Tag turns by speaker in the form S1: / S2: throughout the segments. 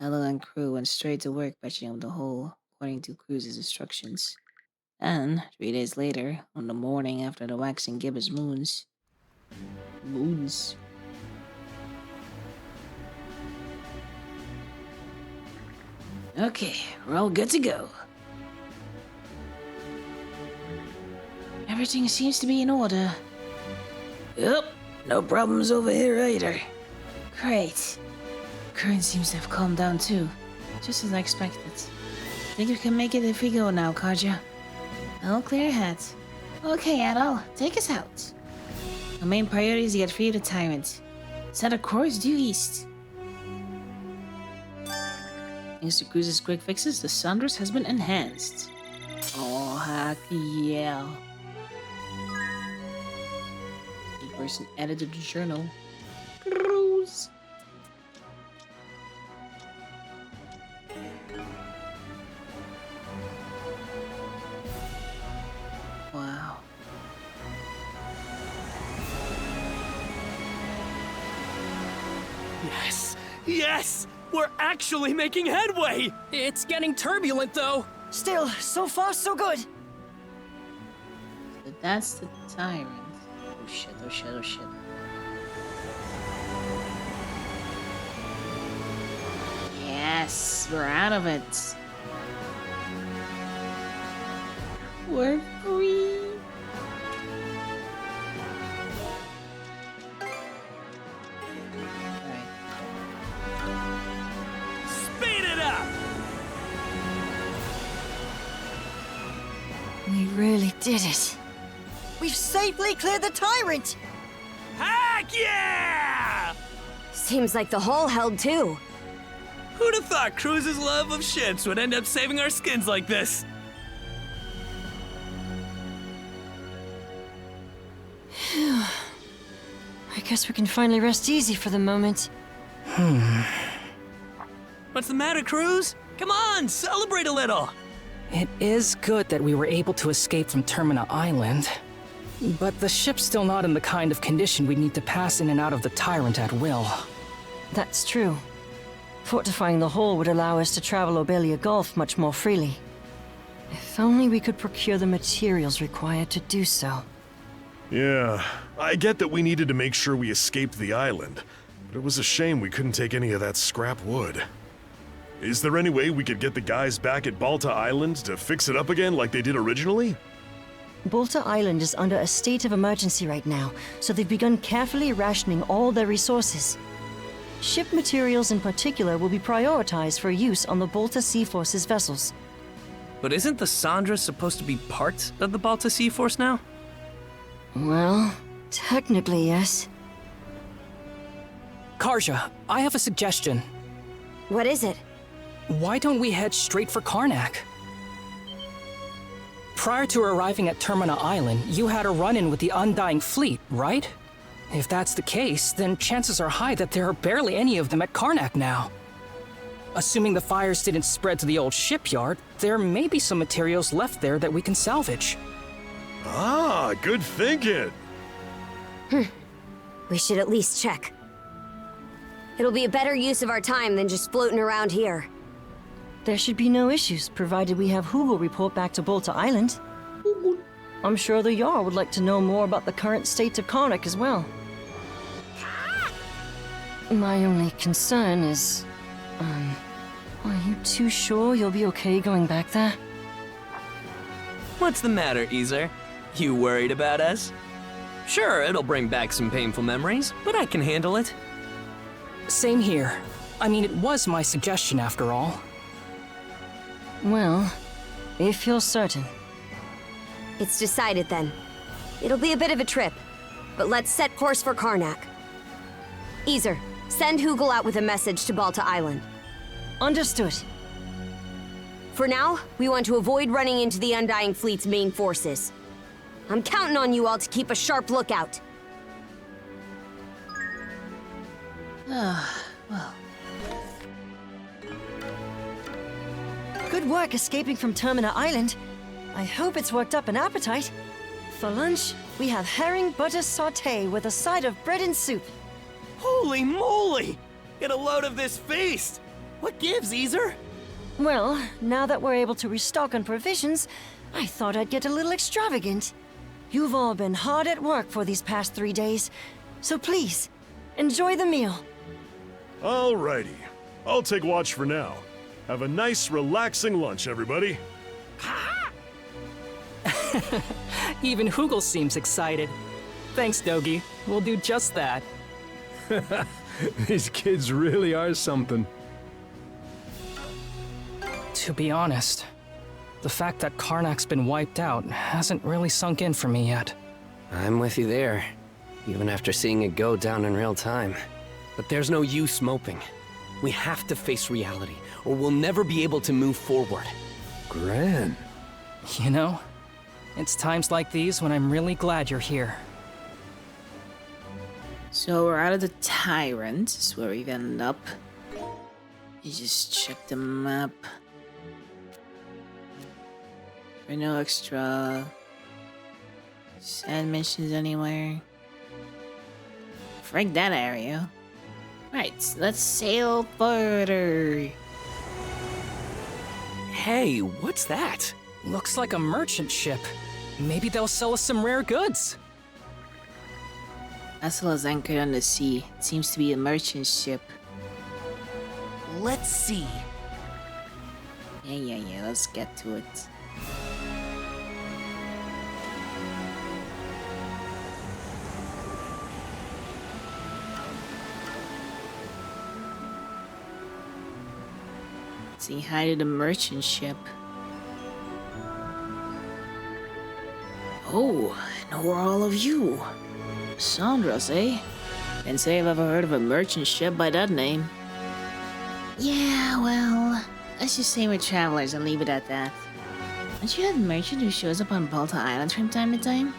S1: Ella and crew went straight to work patching up the hole, according to Cruz's instructions. And 3 days later, on the morning after the waxing gibbous moons. Okay, we're all good to go. Everything seems to be in order. Yep, no problems over here either. Great. Current seems to have calmed down too, just as I expected. Think we can make it if we go now, Karja? I'll clear ahead. Okay, Adol, take us out. Our main priority is to get free of the Tyrant. Set a course due east. Thanks to Cruz's quick fixes, the Sandras has been enhanced. Oh, heck yeah. A person added to the journal. Cruz. Wow.
S2: Yes! Yes! We're actually making headway!
S3: It's getting turbulent, though.
S4: Still, so far so good.
S1: So that's the Tyrant. Oh shit, oh shit, oh shit. Yes, we're out of it. We're free.
S2: Speed it up!
S4: We really did it. We've safely cleared the Tyrant!
S2: Heck yeah!
S5: Seems like the hole held too.
S2: Who'd have thought Cruz's love of ships would end up saving our skins like this?
S4: I guess we can finally rest easy for the moment.
S2: What's the matter, Cruz? Come on, celebrate a little!
S3: It is good that we were able to escape from Termina Island. But the ship's still not in the kind of condition we'd need to pass in and out of the Tyrant at will.
S4: That's true. Fortifying the hole would allow us to travel Obelia Gulf much more freely. If only we could procure the materials required to do so.
S6: Yeah, I get that we needed to make sure we escaped the island, but it was a shame we couldn't take any of that scrap wood. Is there any way we could get the guys back at Balta Island to fix it up again like they did originally?
S4: Balta Island is under a state of emergency right now, so they've begun carefully rationing all their resources. Ship materials in particular will be prioritized for use on the Balta Sea Force's vessels.
S2: But isn't the Sandra supposed to be part of the Balta Sea Force now?
S4: Well, technically, yes.
S3: Karja, I have a suggestion.
S5: What is it?
S3: Why don't we head straight for Carnac? Prior to arriving at Termina Island, you had a run-in with the Undying Fleet, right? If that's the case, then chances are high that there are barely any of them at Carnac now. Assuming the fires didn't spread to the old shipyard, there may be some materials left there that we can salvage.
S6: Ah, good thinking!
S5: We should at least check. It'll be a better use of our time than just floating around here.
S4: There should be no issues, provided we have Hugel report back to Balta Island. I'm sure the Jarl would like to know more about the current state of Carnac as well. My only concern is... are you too sure you'll be okay going back there?
S2: What's the matter, Easer? You worried about us? Sure, it'll bring back some painful memories, but I can handle it.
S3: Same here. I mean, it was my suggestion after all.
S4: Well, if you're certain.
S5: It's decided then. It'll be a bit of a trip, but let's set course for Carnac. Easer, send Hugel out with a message to Balta Island.
S4: Understood.
S5: For now, we want to avoid running into the Undying Fleet's main forces. I'm counting on you all to keep a sharp lookout.
S1: Well.
S4: Good work escaping from Termina Island. I hope it's worked up an appetite. For lunch, we have herring butter sauté with a side of bread and soup.
S2: Holy moly! Get a load of this feast! What gives, Easer?
S4: Well, now that we're able to restock on provisions, I thought I'd get a little extravagant. You've all been hard at work for these past 3 days, so please, enjoy the meal.
S6: Alrighty. I'll take watch for now. Have a nice, relaxing lunch, everybody.
S3: Even Hugel seems excited. Thanks, Dogi. We'll do just that.
S7: These kids really are something.
S3: To be honest, the fact that Carnac's been wiped out hasn't really sunk in for me yet.
S2: I'm with you there, even after seeing it go down in real time. But there's no use moping. We have to face reality, or we'll never be able to move forward.
S7: Gran.
S3: You know, it's times like these when I'm really glad you're here.
S1: So we're out of the Tyrant, is where we've ended up. You just check the map. There are no extra side missions anywhere. Frick that area. Right, let's sail further.
S2: Hey, what's that?
S3: Looks like a merchant ship. Maybe they'll sell us some rare goods.
S1: Vessel is anchored on the sea. It seems to be a merchant ship.
S2: Let's see.
S1: Yeah, let's get to it. Say hi to the merchant ship. Oh, and who are all of you? Sandras, eh? Can't say I've ever heard of a merchant ship by that name. Yeah, well, let's just say we're travelers and leave it at that. Aren't you that merchant who shows up on Balta Island from time to time?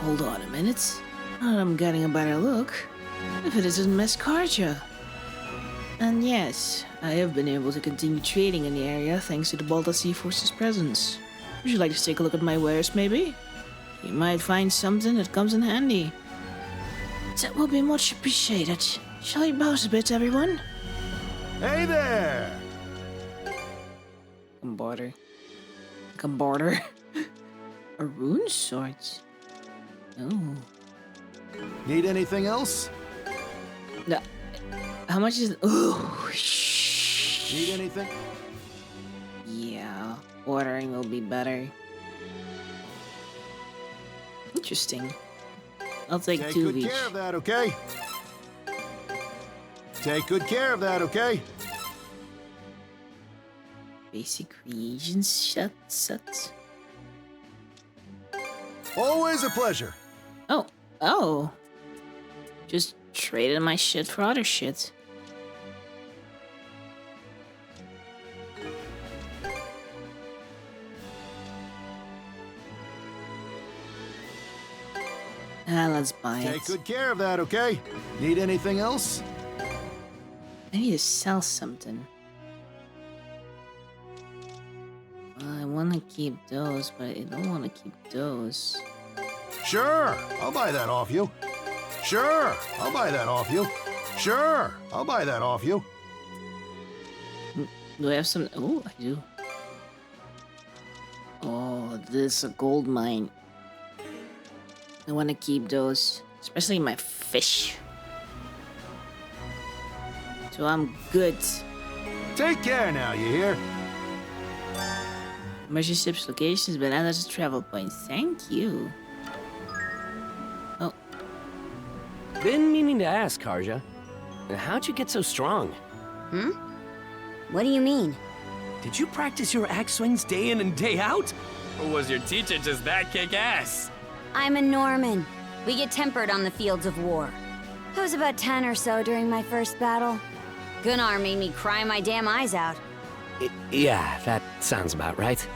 S1: Hold on a minute. Now that I'm getting a better look, if it isn't Miss Karja. And yes, I have been able to continue trading in the area thanks to the Balta Sea Force's presence. Would you like to take a look at my wares, maybe? You might find something that comes in handy. That will be much appreciated. Shall we bounce a bit, everyone?
S8: Hey there!
S1: Border. Like a border. A rune sword. Oh.
S8: Need anything else?
S1: No. How much is... Ooh.
S8: Need anything?
S1: Yeah. Ordering will be better. Interesting. I'll take
S8: Take
S1: 2
S8: good
S1: of each.
S8: care of that, okay? Take good care of that, okay?
S1: Basic reagents, shut.
S8: Always a pleasure.
S1: Oh. Just traded my shit for other shit. Let's buy it.
S8: Take good care of that, okay? Need anything else?
S1: I need to sell something. Well, I want to keep those, but I don't want to keep those.
S8: Sure, I'll buy that off you. Sure, I'll buy that off you. Sure, I'll buy that off you.
S1: Do I have some? Oh, I do. Oh, this is a gold mine. I want to keep those, especially my fish. So I'm good.
S8: Take care now, you hear?
S1: Merchant ship's location has been added as a travel point. Thank you. Oh,
S2: Been meaning to ask, Karja. How'd you get so strong?
S5: What do you mean?
S2: Did you practice your axe swings day in and day out? Or was your teacher just that kick-ass?
S5: I'm a Norman. We get tempered on the fields of war. I was about 10 or so during my first battle. Gunnar made me cry my damn eyes out.
S2: Yeah, that sounds about right.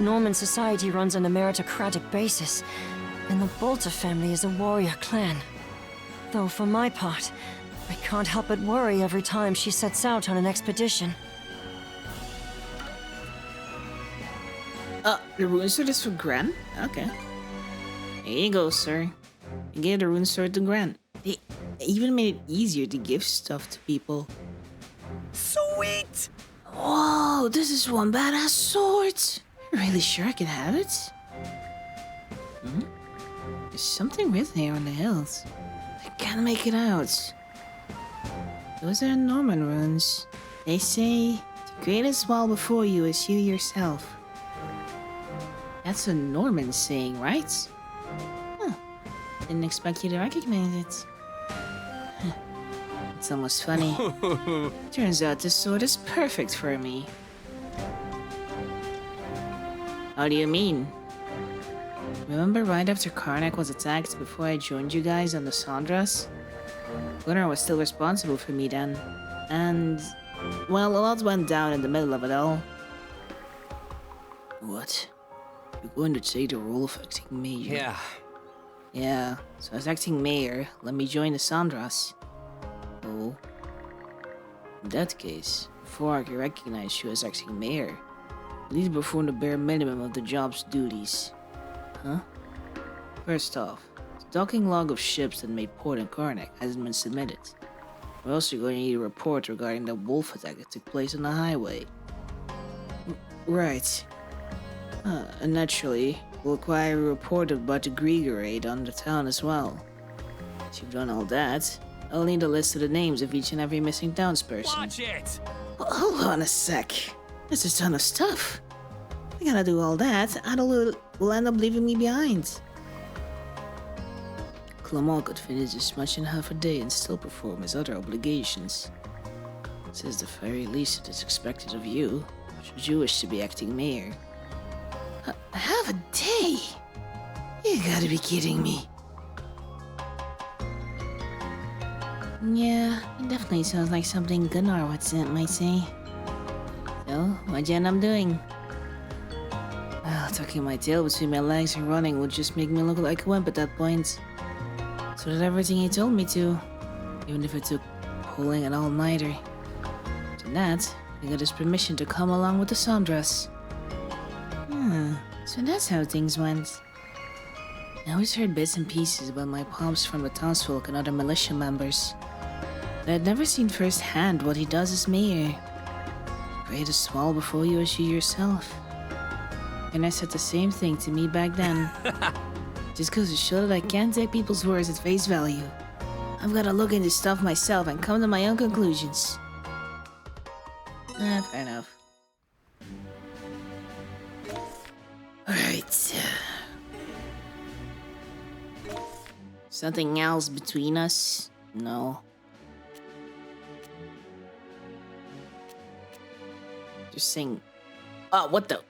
S4: Norman society runs on a meritocratic basis, and the Balta family is a warrior clan. Though for my part, I can't help but worry every time she sets out on an expedition.
S1: the rune sword is for Gran? Okay. There you go, sir. You gave the rune sword to Gran. They even made it easier to give stuff to people.
S2: What?
S1: Whoa, this is one badass sword. You're really sure I can have it? Hmm? There's something written here on the hills. I can't make it out. Those are Norman runes. They say, the greatest wall before you is you yourself. That's a Norman saying, right? Huh. Didn't expect you to recognize it. Huh. It's almost funny. Turns out this sword is perfect for me. How do you mean? Remember right after Carnac was attacked before I joined you guys on the Sandras? Gunnar was still responsible for me then. And, well, a lot went down in the middle of it all. What? You're going to take the role of acting mayor?
S2: Yeah.
S1: Yeah, so as acting mayor, let me join the Sandras. Oh. In that case, before I can recognize you as acting mayor, please perform the bare minimum of the job's duties. Huh? First off, the docking log of ships that made port in Carnac hasn't been submitted. We're also going to need a report regarding the wolf attack that took place on the highway. Right. And naturally, we'll require a report about the Grieger raid on the town as well. Once you've done all that, I'll need a list of the names of each and every missing townsperson.
S2: Watch it!
S1: Hold on a sec. That's a ton of stuff. I gotta do all that, Adel will end up leaving me behind. Clement could finish this much in half a day and still perform his other obligations. Says the very least it is expected of you, should you wish to be acting mayor. Half a day? You gotta be kidding me. Yeah, it definitely sounds like something Gunnar might say. So, what'd you end up doing? Well, tucking my tail between my legs and running would just make me look like a wimp at that point. So did everything he told me to, even if it took pulling an all-nighter. To that, I got his permission to come along with the Sandras. So that's how things went. I always heard bits and pieces about my pomps from the townsfolk and other militia members, but I'd never seen firsthand what he does as mayor. Greatest wall before you as you yourself. And I said the same thing to me back then. Just goes to show that I can't take people's words at face value. I've got to look into stuff myself and come to my own conclusions. Fair enough. Alright. Something else between us? No. Just saying. Oh, what the?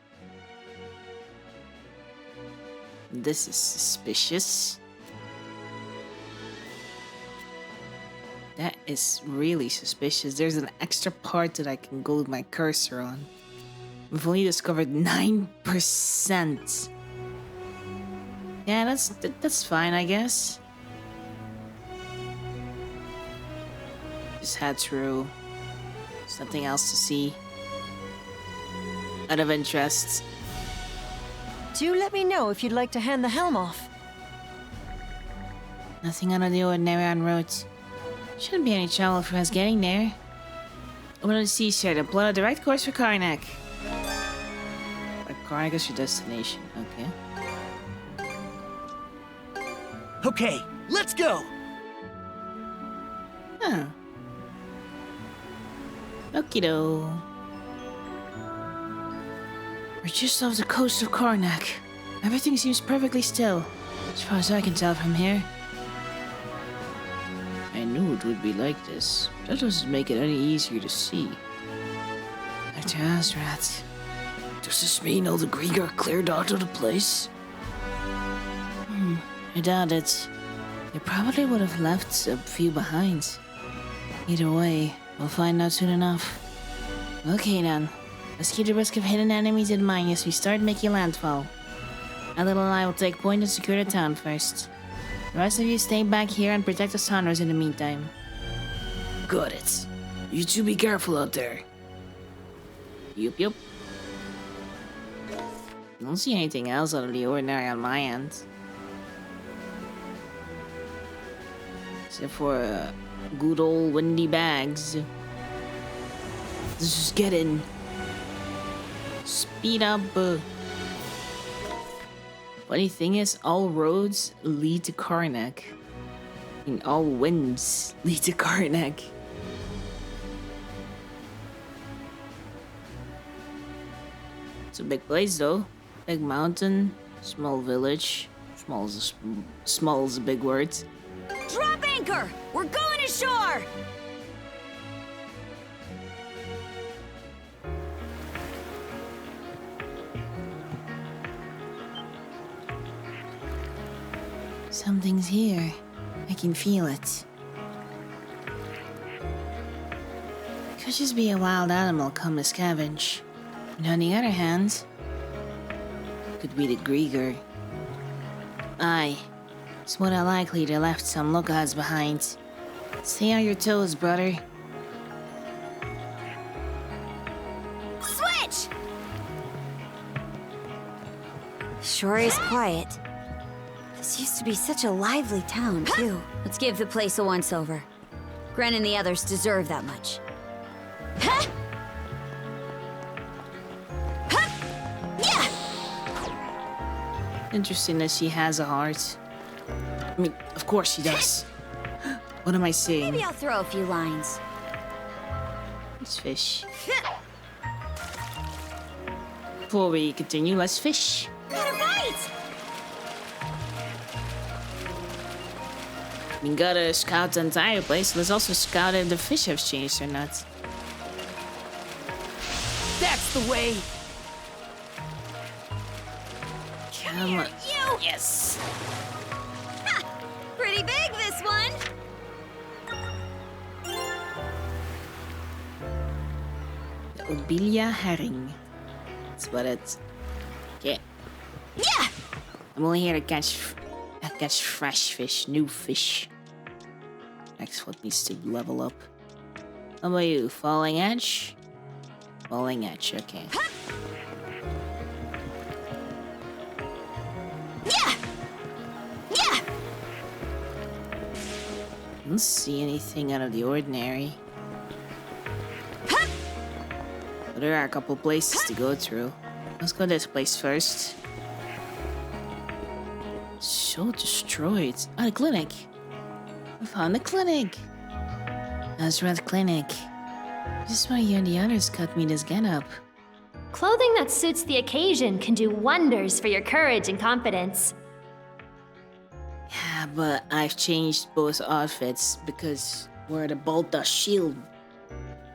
S1: This is suspicious. That is really suspicious. There's an extra part that I can go with my cursor on. We've only discovered 9%. Yeah, that's fine, I guess. Just head through. There's nothing else to see. Out of interest.
S4: Do let me know if you'd like to hand the helm off.
S1: Nothing out of the ordinary en route. Shouldn't be any trouble for us getting there. Open on the seashore and plot a direct course for Carnac. Carnac is your destination, okay.
S9: Okay, let's go!
S1: Huh. Okie-do. We're just off the coast of Carnac. Everything seems perfectly still, as far as I can tell from here. I knew it would be like this, but that doesn't make it any easier to see. Dr. Azrat. Does this mean all the Grieger are cleared out of the place? I doubt it. They probably would have left a few behind. Either way, we'll find out soon enough. Okay then. Let's keep the risk of hidden enemies in mind as we start making landfall. Adel and I will take point and secure the town first. The rest of you stay back here and protect the Sandras in the meantime. Got it. You two be careful out there. Yup. Don't see anything else out of the ordinary on my end. Except for good old windy bags. Let's just get in. Speed up. Funny thing is, all roads lead to Carnac. And all winds lead to Carnac. It's a big place though. Big mountain, small village. Small is a big word.
S5: Drop anchor! We're going ashore!
S1: Something's here. I can feel it. Could just be a wild animal come to scavenge. And on the other hand, could be the Grieger. Aye, it's more than likely they left some lookouts behind. Stay on your toes, brother.
S5: Switch! Sure is quiet. This used to be such a lively town, too. Let's give the place a once-over. Gren and the others deserve that much. Huh?
S1: Interesting that she has a heart. I mean, of course she does. What am I saying?
S5: Maybe I'll throw a few lines.
S1: Let's fish. Before we continue, let's fish.
S5: Got a bite!
S1: We gotta scout the entire place. Let's also scout if the fish have changed or not.
S3: That's the way!
S1: Come on.
S5: You!
S1: Yes.
S5: Ha! Pretty big, this one!
S1: The Obelia herring. That's what it's. Okay.
S5: Yeah!
S1: I'm only here to catch fresh fish, new fish. Next what needs to level up. How about you? Falling edge? Falling edge, okay.
S5: Yeah! Yeah!
S1: I don't see anything out of the ordinary. But there are a couple places to go through. Let's go this place first. So destroyed. Ah, the clinic. I found the clinic. That's Red Clinic. This is why you and the others cut me this get-up.
S9: Clothing that suits the occasion can do wonders for your courage and confidence.
S1: Yeah, but I've changed both outfits because we're the Balta shield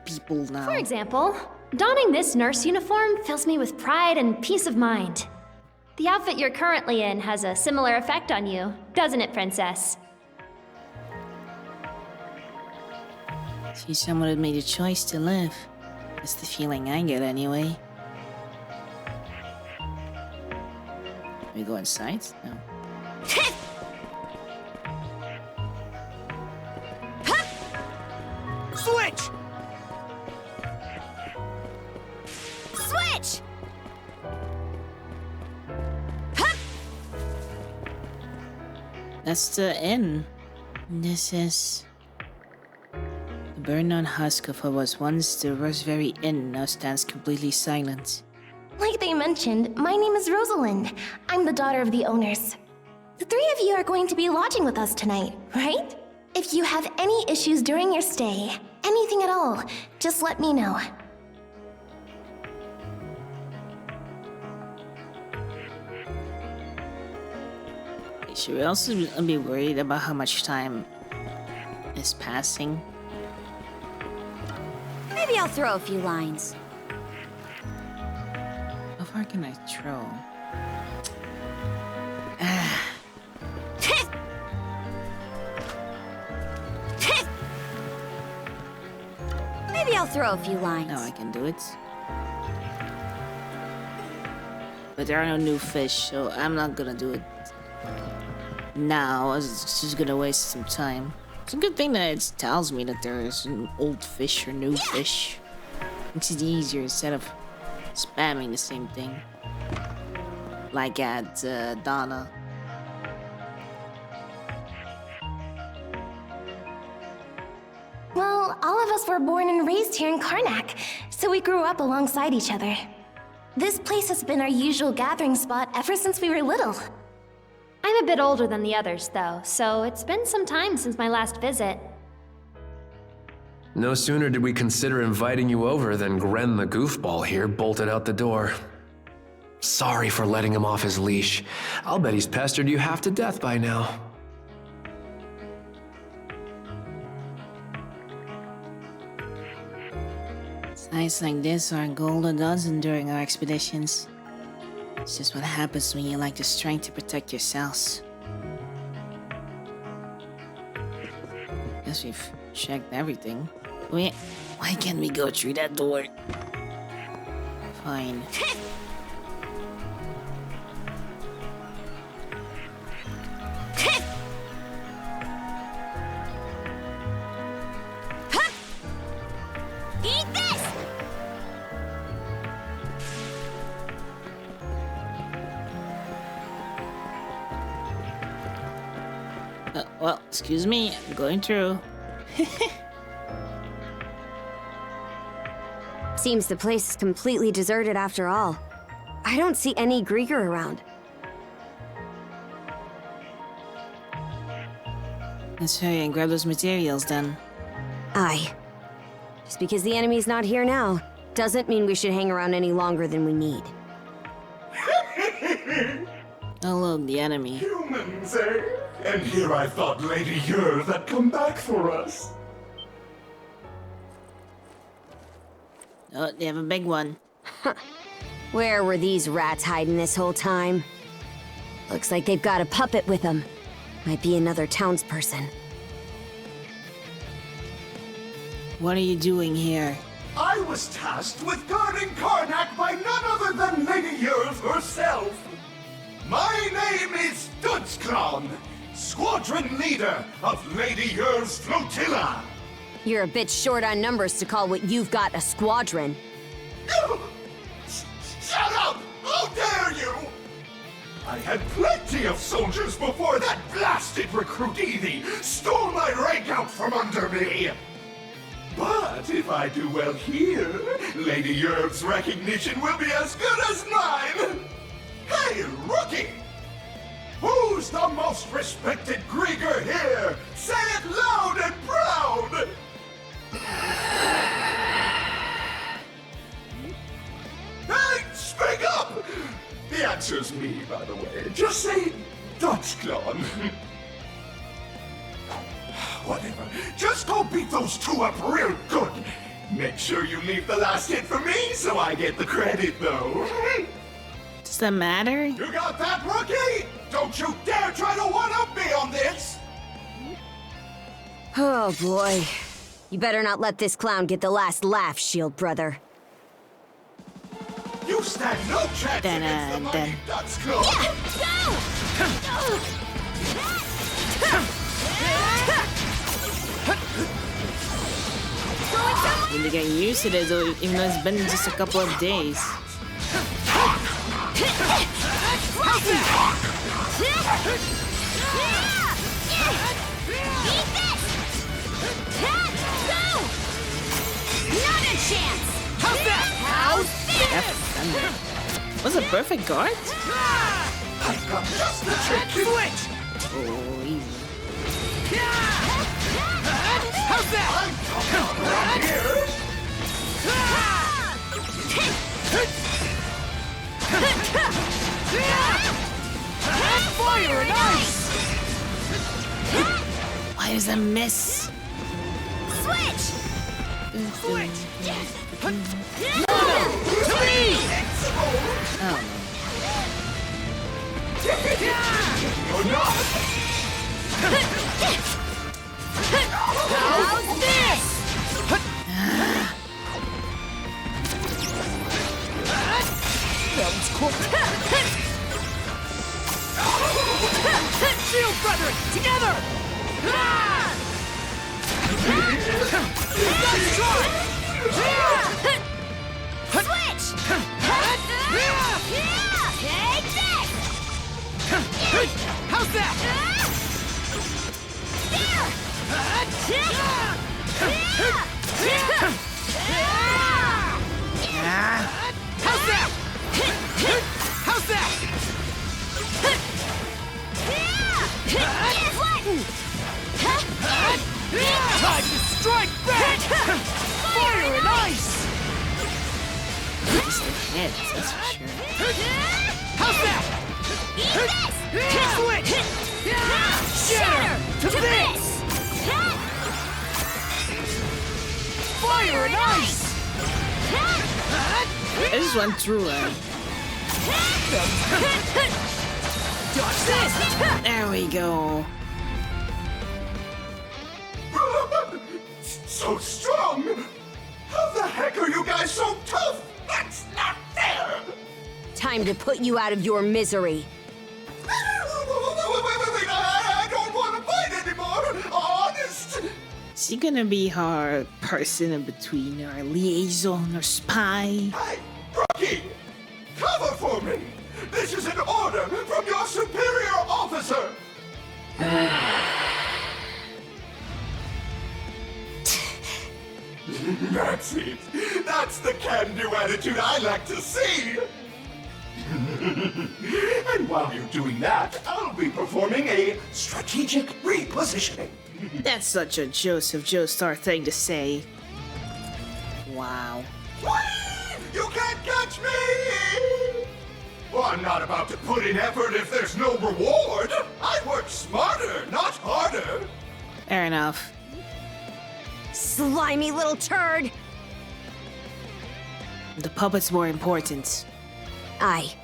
S1: people now.
S9: For example, donning this nurse uniform fills me with pride and peace of mind. The outfit you're currently in has a similar effect on you, doesn't it, Princess?
S1: See, someone had made a choice to live. That's the feeling I get anyway. We go inside? No.
S3: Switch!
S5: Switch!
S1: That's the inn. This is... The burned-on husk of what was once the Roseberry Inn now stands completely silent.
S9: Like they mentioned, my name is Rosalind. I'm the daughter of the owners. The three of you are going to be lodging with us tonight, right? If you have any issues during your stay, anything at all, just let me know.
S1: Should we also be worried about how much time is passing?
S5: Maybe I'll throw a few lines.
S1: How far can I throw?
S5: Maybe I'll throw a few lines.
S1: No, I can do it. But there are no new fish, so I'm not gonna do it now. It's just gonna waste some time. It's a good thing that it tells me that there is an old fish or new fish. Makes it easier instead of spamming the same thing. Like at Donna.
S9: Well, all of us were were born and raised here in Carnac, so we grew up alongside each other. This place has been our usual gathering spot ever since we were little.
S10: I'm a bit older than the others, though, so it's been some time since my last visit.
S11: No sooner did we consider inviting you over than Gren the goofball here bolted out the door. Sorry for letting him off his leash. I'll bet he's pestered you half to death by now.
S1: Nights like this are a gold a dozen during our expeditions. It's just what happens when you lack the strength to protect yourselves. Guess we've checked everything. Why can't we go through that door? Fine.
S5: Eat this!
S1: Well, excuse me, I'm going through.
S5: Seems the place is completely deserted after all. I don't see any Grieger around.
S1: Let's hurry and grab those materials then.
S5: Aye. Just because the enemy's not here now, doesn't mean we should hang around any longer than we need.
S1: Hello, the enemy.
S12: Humans, eh? And here I thought Lady Yerv had come back for us.
S1: Oh, they have a big one.
S5: Where were these rats hiding this whole time? Looks like they've got a puppet with them. Might be another townsperson.
S1: What are you doing here?
S12: I was tasked with guarding Carnac by none other than Lady Yerv herself. My name is Dutskron, squadron leader of Lady Yerv's flotilla.
S5: You're a bit short on numbers to call what you've got a squadron.
S12: Shut up! How dare you! I had plenty of soldiers before that blasted recruit Evie stole my rank out from under me. But if I do well here, Lady Yerv's recognition will be as good as mine. Hey, rookie! Who's the most respected Grieger here? Say it loud and proud! Hey, speak up! The answer's me, by the way. Just say Dutchclaw. Whatever. Just go beat those two up real good. Make sure you leave the last hit for me so I get the credit, though.
S1: Does that matter?
S12: You got that, rookie? Don't you dare try to one-up me on this!
S5: Oh boy. You better not let this clown get the last laugh, Shield Brother.
S12: You stand no chance against the mighty Dutchclaw!
S1: Really getting used to this, though, even though it's been just a couple of days.
S5: Not a chance! How's that?
S1: Was a perfect guard?
S12: I've got just the trick! Switch!
S1: Oh, easy.
S12: How's that? I'm talking around here!
S3: Fire and ice!
S1: Why does that miss?
S5: Switch!
S3: To me!
S1: Oh,
S12: You're not!
S5: How's this?
S3: That was cool. Shield brother, together! Nice try!
S5: Switch! Take this!
S3: How's that?
S5: There!
S1: intense, that's for sure.
S2: How's that? Switch! Shatter to this! Fire and ice!
S1: I just went through it.
S2: Dodge this!
S1: There we go.
S12: So strong! How the heck are you guys so tough? That's not fair!
S5: Time to put you out of your misery.
S12: Wait, I don't want to fight anymore! Honest!
S1: Is he gonna be our person in between, our liaison, or spy?
S12: Hey, Rocky! Cover for me! This is an order from your superior officer! That's it. That's the can-do attitude I like to see. And while you're doing that, I'll be performing a strategic repositioning.
S1: That's such a Joseph Joestar thing to say. Wow.
S12: You can't catch me! Well, I'm not about to put in effort if there's no reward. I work smarter, not harder.
S1: Fair enough.
S5: Slimy little turd!
S1: The puppet's more important.
S5: Aye.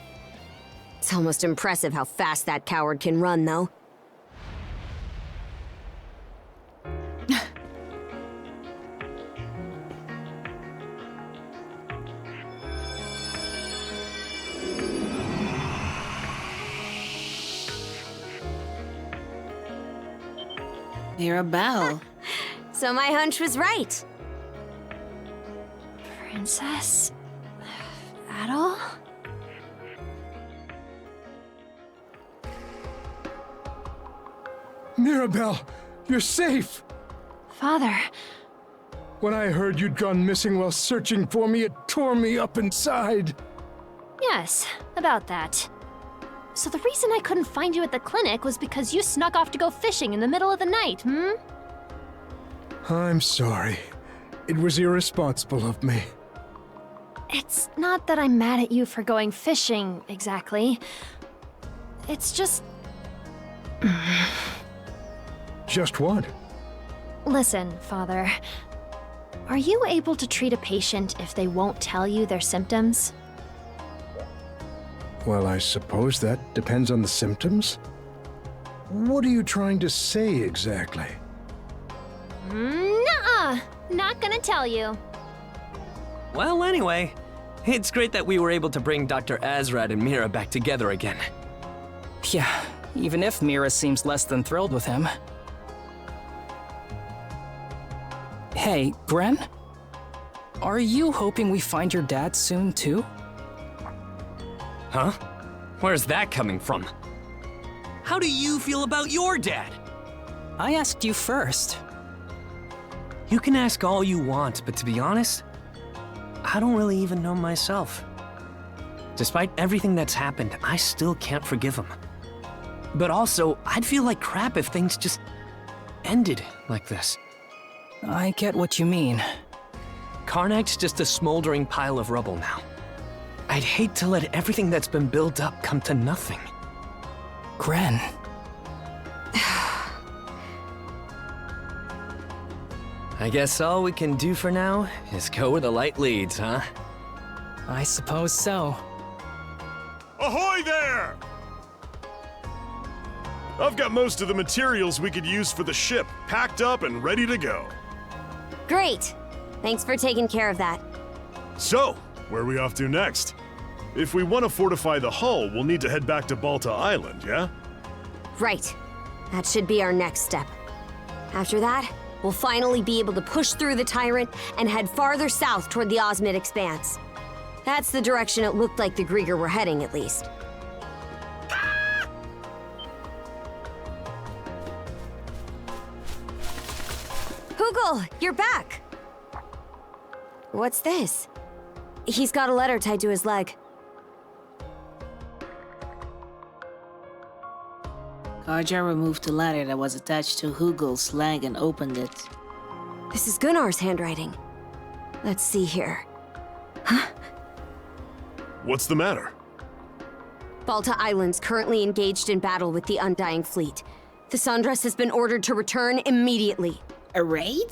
S5: It's almost impressive how fast that coward can run, though.
S1: Mirabelle.
S5: So my hunch was right.
S10: Princess? Adol?
S7: Mirabelle, you're safe!
S10: Father.
S7: When I heard you'd gone missing while searching for me, it tore me up inside.
S10: Yes, about that. So the reason I couldn't find you at the clinic was because you snuck off to go fishing in the middle of the night, hmm?
S7: I'm sorry. It was irresponsible of me.
S10: It's not that I'm mad at you for going fishing, exactly. It's just...
S7: Just what?
S10: Listen, Father. Are you able to treat a patient if they won't tell you their symptoms?
S7: Well, I suppose that depends on the symptoms. What are you trying to say exactly?
S10: Nuh-uh! Not gonna tell you.
S2: Well, anyway, it's great that we were able to bring Dr. Azrad and Mira back together again.
S3: Yeah, even if Mira seems less than thrilled with him. Hey, Gren? Are you hoping we find your dad soon, too?
S2: Huh? Where's that coming from? How do you feel about your dad?
S3: I asked you first.
S2: You can ask all you want, but to be honest, I don't really even know myself. Despite everything that's happened, I still can't forgive him. But also, I'd feel like crap if things just ended like this.
S3: I get what you mean.
S2: Carnac's just a smoldering pile of rubble now. I'd hate to let everything that's been built up come to nothing.
S3: Gren.
S2: I guess all we can do for now is go where the light leads, huh?
S3: I suppose so.
S6: Ahoy there! I've got most of the materials we could use for the ship packed up and ready to go.
S5: Great! Thanks for taking care of that.
S6: So, where are we off to next? If we want to fortify the hull, we'll need to head back to Balta Island, yeah?
S5: Right. That should be our next step. After that, we'll finally be able to push through the Tyrant and head farther south toward the Osmid Expanse. That's the direction it looked like the Grieger were heading, at least. Hugel, you're back! What's this? He's got a letter tied to his leg.
S1: Karja removed the ladder that was attached to Hugel's leg and opened it.
S5: This is Gunnar's handwriting. Let's see here. Huh?
S6: What's the matter?
S5: Balta Island's currently engaged in battle with the Undying Fleet. The Sandras has been ordered to return immediately.
S1: A raid?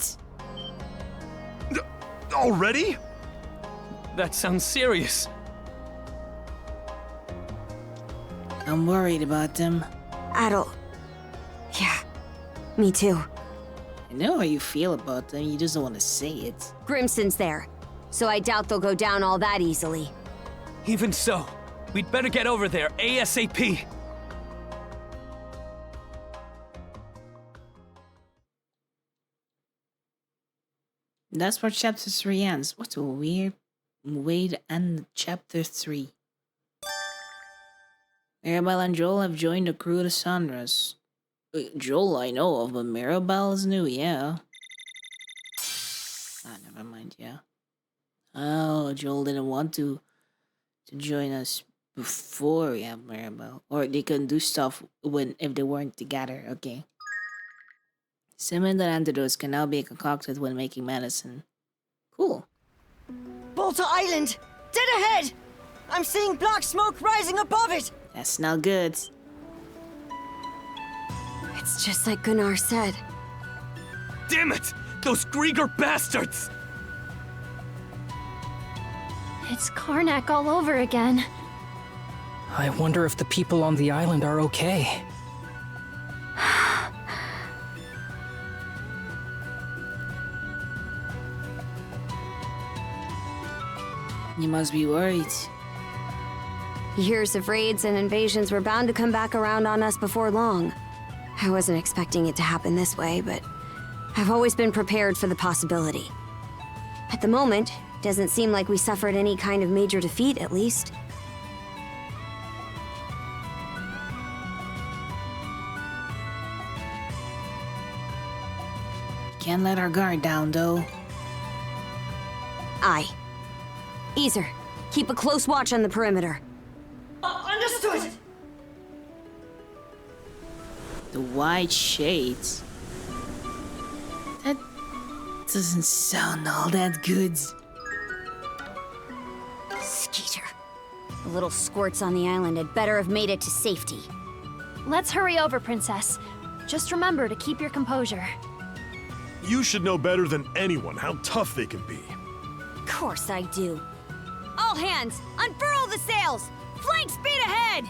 S6: Already?
S2: That sounds serious.
S1: I'm worried about them.
S5: Adol. Yeah, me too.
S1: I know how you feel about them, you just don't want to say it.
S5: Grimson's there, so I doubt they'll go down all that easily.
S2: Even so, we'd better get over there ASAP.
S1: That's where chapter 3 ends. What a weird way to end chapter 3. Mirabelle and Joel have joined the crew of the Sandras. Joel I know of, but Mirabelle is new, yeah. Ah, never mind, yeah. Oh, Joel didn't want to join us before we have Mirabelle. Or they couldn't do stuff if they weren't together, okay. Similar antidotes can now be concocted when making medicine. Cool.
S4: Balta Island! Dead ahead! I'm seeing black smoke rising above it!
S1: That's not good.
S5: It's just like Gunnar said.
S2: Damn it! Those Grieger bastards!
S10: It's Carnac all over again.
S3: I wonder if the people on the island are okay.
S1: You must be worried.
S5: Years of raids and invasions were bound to come back around on us before long. I wasn't expecting it to happen this way, but I've always been prepared for the possibility. At the moment, doesn't seem like we suffered any kind of major defeat, at least.
S1: Can't let our guard down, though.
S5: Aye. Easer, keep a close watch on the perimeter.
S4: Understood!
S1: The white shades. That doesn't sound all that good.
S5: Skeeter. The little squirts on the island had better have made it to safety.
S10: Let's hurry over, Princess. Just remember to keep your composure.
S6: You should know better than anyone how tough they can be.
S5: Of course I do. All hands, unfurl the sails! Flank speed ahead!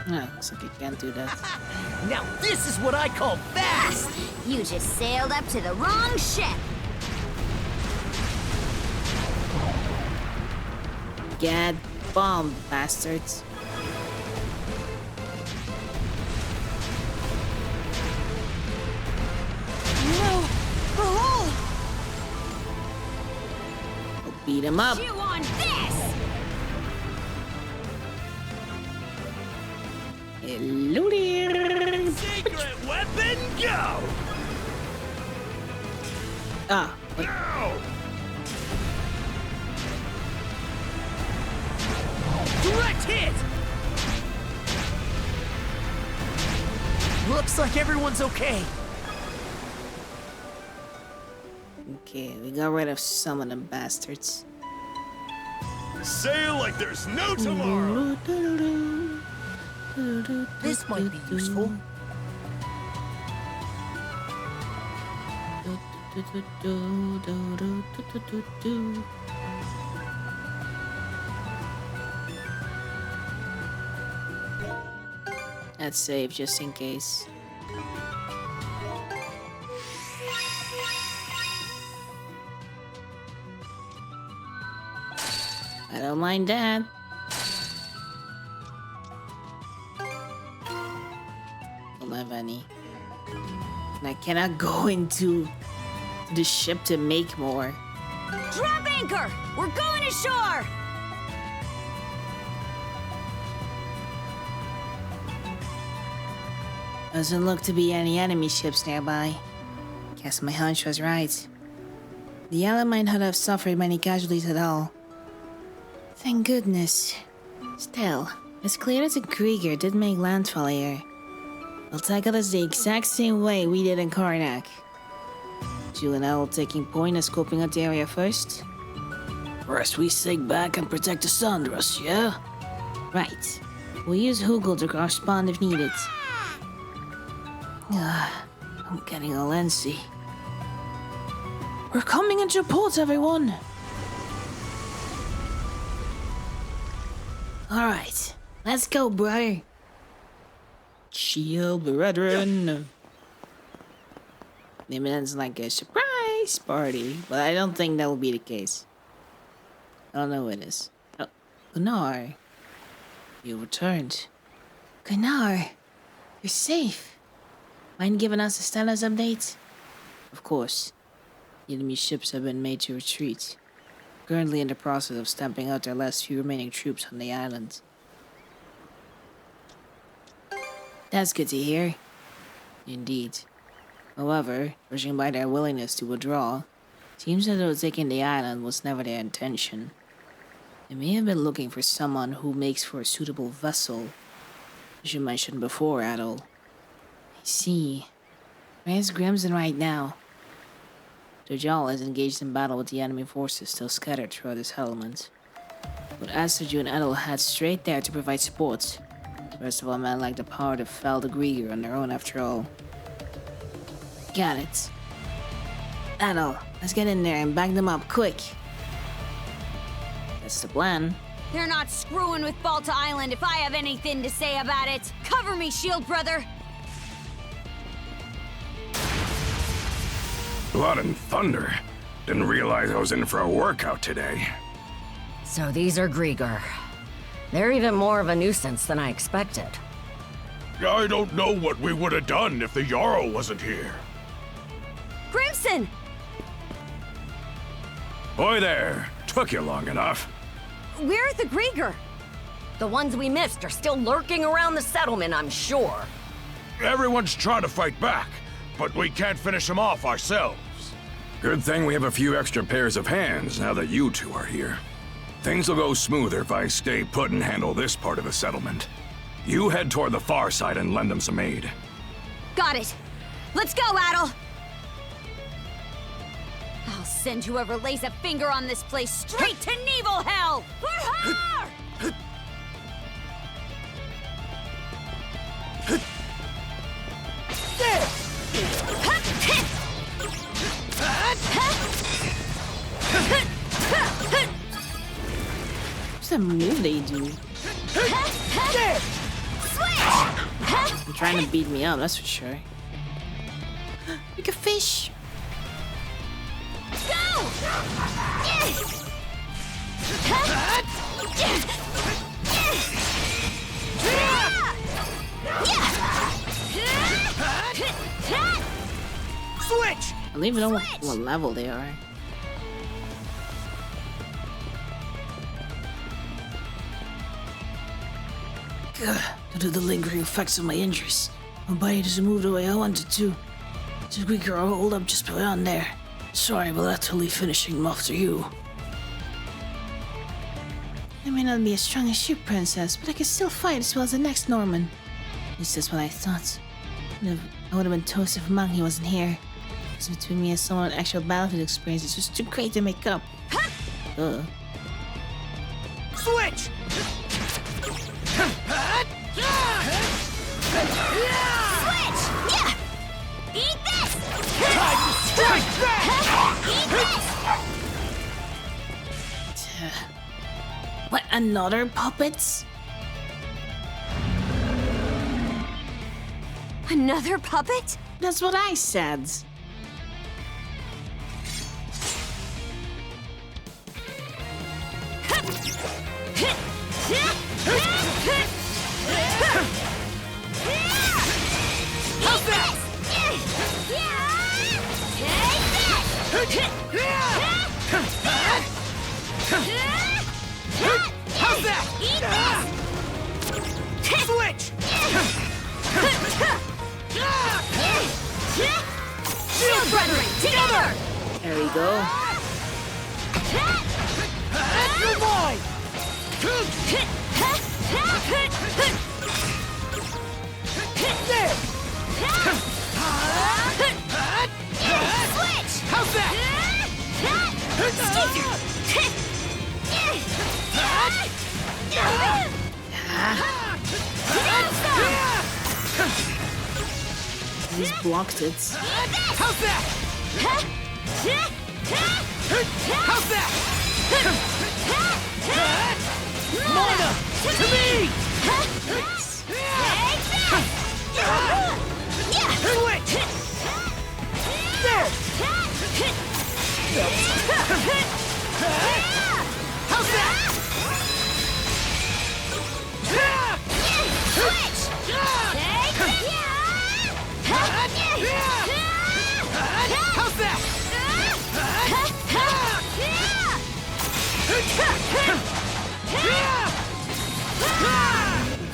S1: No, looks like you can't do that.
S13: Now this is what I call fast!
S5: You just sailed up to the wrong ship!
S1: Get bombed, bastards.
S4: No! Behold!
S1: We'll beat him up.
S5: Chew on this!
S1: Hello there.
S13: Secret weapon, go!
S1: Ah, what?
S13: Go! Direct hit! Looks like everyone's okay.
S1: Okay, we got rid of some of them bastards.
S6: Sail like there's no tomorrow.
S13: This might be useful.
S1: Let's save just in case. I don't mind that. Don't have any. And I cannot go into the ship to make more.
S5: Drop anchor! We're going ashore!
S1: Doesn't look to be any enemy ships nearby. Guess my hunch was right. The island might not have suffered many casualties at all. Thank goodness. Still, it's clear that the Grieger did make landfall here. They'll tackle us the exact same way we did in Carnac. Jill and I will taking point at scoping out the area first. First, we sig back and protect the Sandras, yeah? Right. We'll use Hugel to correspond if needed. I'm getting all antsy. We're coming into port, everyone! Alright, let's go, brother. Shield, brethren. Maybe that's like a surprise party, but I don't think that will be the case. I don't know what it is. Oh, Gunnar. You returned. Gunnar, you're safe. Mind giving us a status update? Of course. The enemy ships have been made to retreat. Currently in the process of stamping out their last few remaining troops on the island. That's good to hear. Indeed. However, judging by their willingness to withdraw, seems as though taking the island was never their intention. They may have been looking for someone who makes for a suitable vessel, as you mentioned before, Adol. I see. Where's Grimson right now? Dojal is engaged in battle with the enemy forces still scattered throughout this settlement. But Asterju and Adol head straight there to provide support. The rest of our men lack the power to fell the Grieger on their own after all. Got it. Adol, let's get in there and back them up quick. That's the plan.
S5: They're not screwing with Balta Island if I have anything to say about it. Cover me, shield brother.
S14: Blood and thunder. Didn't realize I was in for a workout today.
S15: So these are Grieger. They're even more of a nuisance than I expected.
S12: I don't know what we would have done if the Jarl wasn't here.
S5: Grimson!
S14: Boy there, took you long enough.
S15: Where's the Grieger? The ones we missed are still lurking around the settlement, I'm sure.
S12: Everyone's trying to fight back, but we can't finish them off ourselves.
S14: Good thing we have a few extra pairs of hands now that you two are here. Things will go smoother if I stay put and handle this part of the settlement. You head toward the far side and lend them some aid.
S5: Got it. Let's go, Adol! I'll send whoever lays a finger on this place straight to Nebel Hell! For her!
S1: What's that move they do? You're trying to beat me up, that's for sure. Like a fish!
S5: Go!
S13: Switch!
S1: I don't even know what level they are. Due to the lingering effects of my injuries, my body doesn't move the way I wanted to. The Grieger are holed up just beyond there. Sorry, but that's totally finishing them off to you. I may not be as strong as you, Princess, but I can still fight as well as the next Norman. At least that's what I thought. I would have been toast if Mangi wasn't here. Because between me and someone with actual battlefield experience, it's just too great to make up.
S13: Switch!
S5: Switch! Yeah! Eat this!
S13: Time to strike back!
S5: Eat this!
S1: What, another puppets?
S5: Another puppet?
S1: That's what I said.
S13: How's that? How's that? Switch!
S5: Shield brethren, together!
S1: There we go.
S13: You're mine!
S5: Switch!
S1: blocked it.
S13: How's that? How's that? Mana! To me! Switch! There! How's that? Switch! How's that?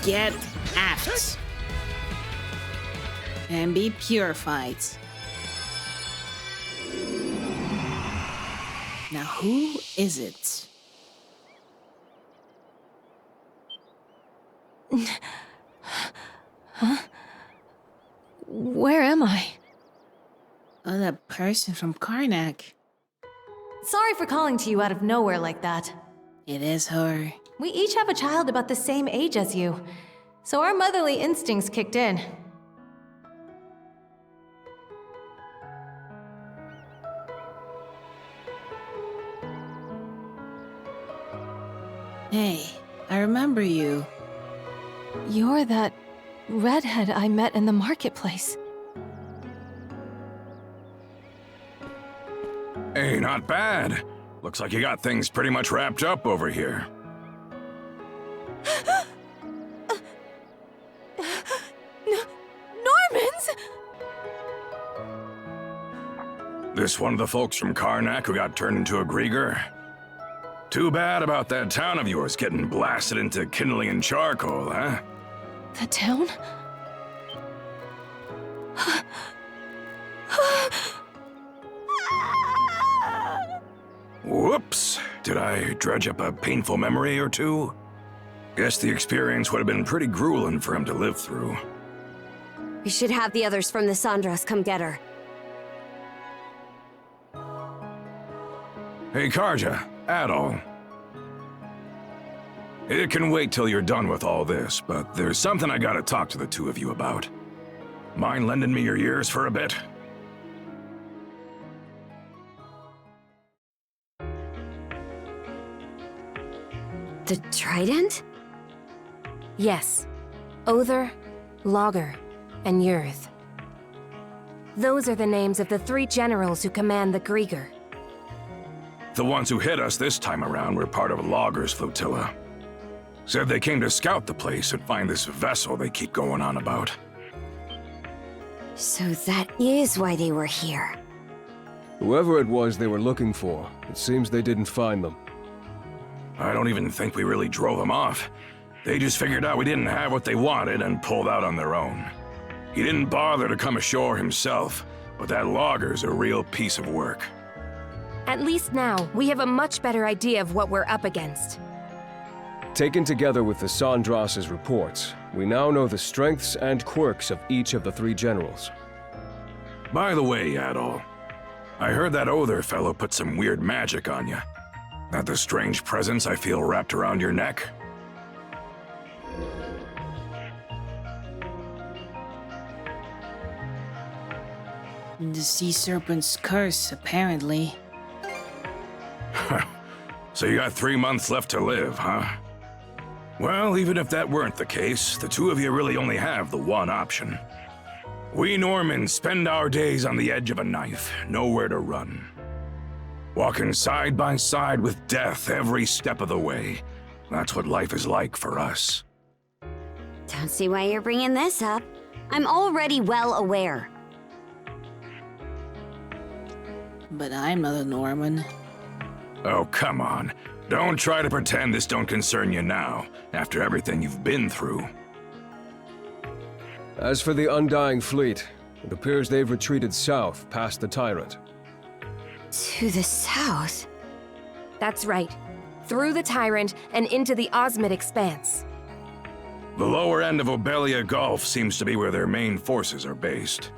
S1: Get aft. And be purified. Now who is it?
S10: Huh? Where am I?
S1: Oh, that person from Carnac.
S16: Sorry for calling to you out of nowhere like that.
S1: It is her.
S16: We each have a child about the same age as you, so our motherly instincts kicked in.
S1: Hey, I remember you.
S16: You're that redhead I met in the marketplace.
S14: Hey, not bad. Looks like you got things pretty much wrapped up over here.
S16: Normans!
S14: This one of the folks from Carnac who got turned into a Grieger? Too bad about that town of yours getting blasted into kindling and charcoal, huh?
S16: The town?
S14: Whoops! Did I dredge up a painful memory or two? Guess the experience would have been pretty grueling for him to live through.
S5: We should have the others from the Sandras come get her.
S14: Hey, Karja, Adol. It can wait till you're done with all this, but there's something I gotta talk to the two of you about. Mind lending me your ears for a bit?
S5: The Trident? Yes. Other, Logger, and Yurth. Those are the names of the 3 generals who command the Grieger.
S14: The ones who hit us this time around were part of Logger's flotilla. Said they came to scout the place and find this vessel they keep going on about.
S5: So that is why they were here.
S17: Whoever it was they were looking for, it seems they didn't find them.
S14: I don't even think we really drove them off. They just figured out we didn't have what they wanted and pulled out on their own. He didn't bother to come ashore himself, but that Logger's a real piece of work.
S5: At least now, we have a much better idea of what we're up against.
S17: Taken together with the Sandras's reports, we now know the strengths and quirks of each of the 3 generals.
S14: By the way, Adol, I heard that Other fellow put some weird magic on you. That the strange presence I feel wrapped around your neck?
S1: The sea serpent's curse, apparently.
S14: So you got 3 months left to live, huh? Well, even if that weren't the case, the two of you really only have the one option. We Normans spend our days on the edge of a knife, nowhere to run. Walking side by side with death every step of the way. That's what life is like for us.
S5: Don't see why you're bringing this up. I'm already well aware.
S1: But I'm not a Norman.
S14: Oh, come on. Don't try to pretend this don't concern you now, after everything you've been through.
S17: As for the Undying Fleet, it appears they've retreated south past the Tyrant.
S5: To the south? That's right. Through the Tyrant and into the Osmid Expanse.
S14: The lower end of Obelia Gulf seems to be where their main forces are based.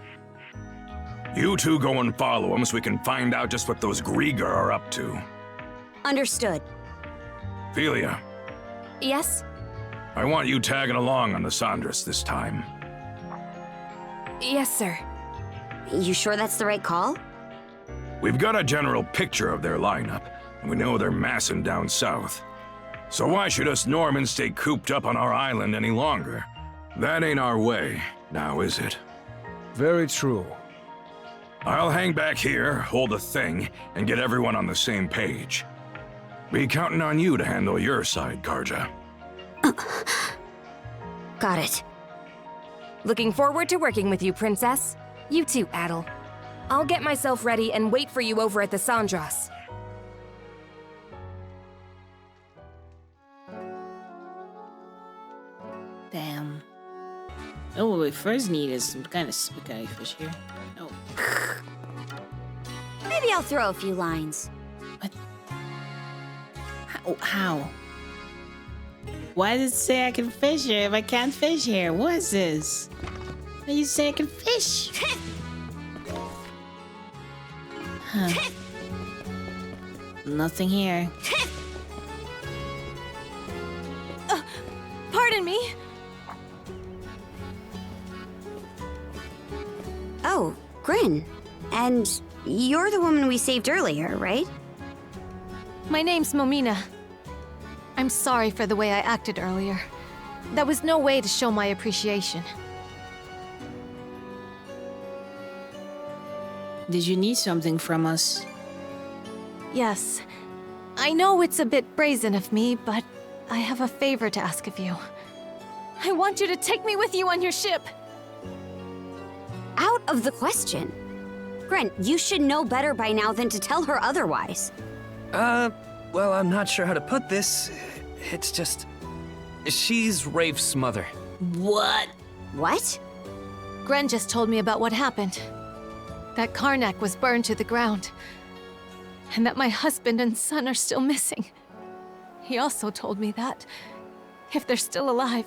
S14: You two go and follow them so we can find out just what those Grieger are up to.
S5: Understood.
S14: Philia,
S5: Yes?
S14: I want you tagging along on the Sandras this time.
S5: Yes, sir. You sure that's the right call?
S14: We've got a general picture of their lineup, and we know they're massing down south. So why should us Normans stay cooped up on our island any longer? That ain't our way, now is it?
S17: Very true.
S14: I'll hang back here, hold a thing, and get everyone on the same page. Be counting on you to handle your side, Karja.
S5: Got it.
S18: Looking forward to working with you, Princess. You too, Adel. I'll get myself ready and wait for you over at the Sandras.
S1: Damn. Oh, what we first need is some kind of spaghetti fish here. Oh.
S5: Maybe I'll throw a few lines.
S1: What? How? Why does it say I can fish here if I can't fish here? What is this? Why you say I can fish? Huh. Nothing here.
S16: Pardon me.
S5: Oh, Grin. And you're the woman we saved earlier, right?
S16: My name's Momina. I'm sorry for the way I acted earlier. That was no way to show my appreciation.
S1: Did you need something from us?
S16: Yes. I know it's a bit brazen of me, but I have a favor to ask of you. I want you to take me with you on your ship.
S5: Out of the question. Gren, you should know better by now than to tell her otherwise.
S2: Well, I'm not sure how to put this. It's just... she's Rafe's mother.
S1: What?
S5: What?
S16: Gren just told me about what happened. That Carnac was burned to the ground. And that my husband and son are still missing. He also told me that, if they're still alive,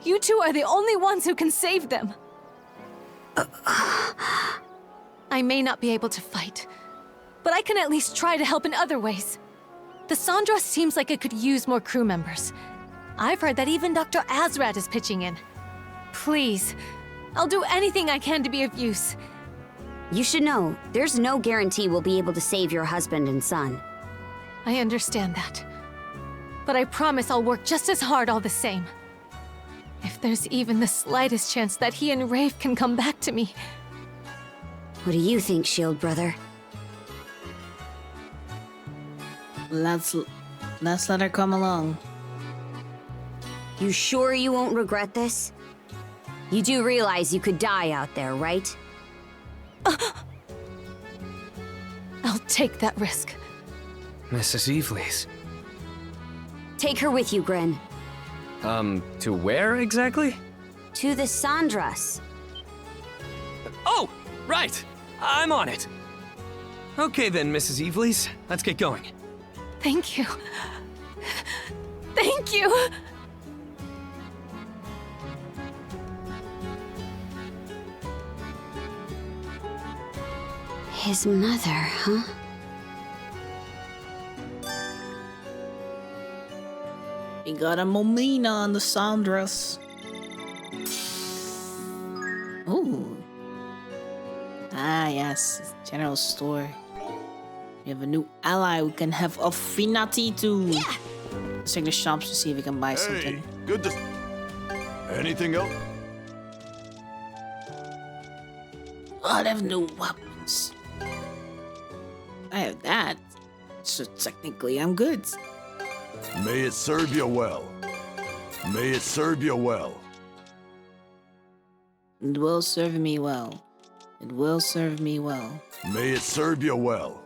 S16: you two are the only ones who can save them. I may not be able to fight, but I can at least try to help in other ways. The Sandras seems like it could use more crew members. I've heard that even Dr. Azrat is pitching in. Please, I'll do anything I can to be of use.
S5: You should know, there's no guarantee we'll be able to save your husband and son.
S16: I understand that. But I promise I'll work just as hard all the same. If there's even the slightest chance that he and Rafe can come back to me.
S5: What do you think, Shield Brother?
S1: Let's let her come along.
S5: You sure you won't regret this? You do realize you could die out there, right?
S16: I'll take that risk.
S2: Mrs. Evelys.
S5: Take her with you, Gren.
S2: To where exactly?
S5: To the Sandras.
S2: Oh, right! I'm on it! Okay then, Mrs. Evelys. Let's get going.
S16: Thank you. Thank you!
S5: His mother, huh?
S1: We got a Momina on the Sandras. Ooh. Ah, yes. General store. We have a new ally we can have affinity to. Yeah. Let's check the shops to see if we can buy something.
S12: Good to... Anything else?
S1: Oh, they have new weapons. I have that. So technically, I'm good.
S12: May it serve you well. May it serve you well.
S1: It will serve me well. It will serve me well.
S12: May it serve you well.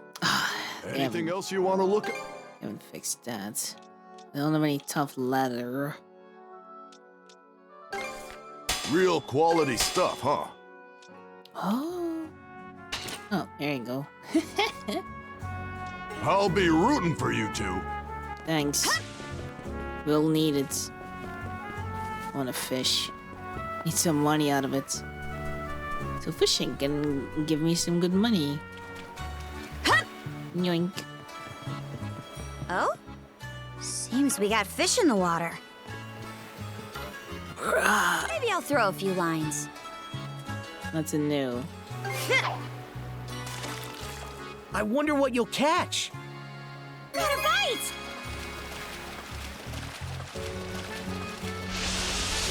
S12: Anything else you want to look at?
S1: Haven't fixed that. I don't have any tough leather.
S12: Real quality stuff, huh?
S1: Oh. Oh, there you go.
S12: I'll be rooting for you two.
S1: Thanks. We'll need it. I want to fish. Need some money out of it. So fishing can give me some good money. Yoink.
S5: Oh? Seems we got fish in the water. Maybe I'll throw a few lines.
S1: That's a new.
S13: I wonder what you'll catch.
S15: Got a bite!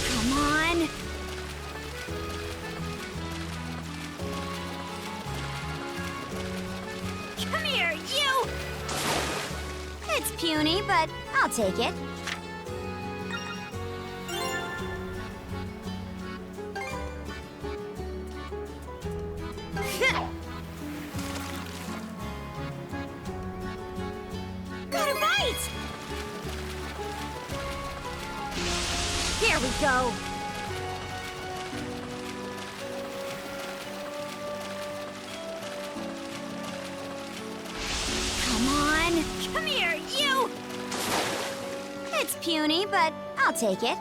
S15: Come on! Come here, you! It's puny, but I'll take it. Got a bite! Here we go. Come on. Come here, you! It's puny, but I'll take it.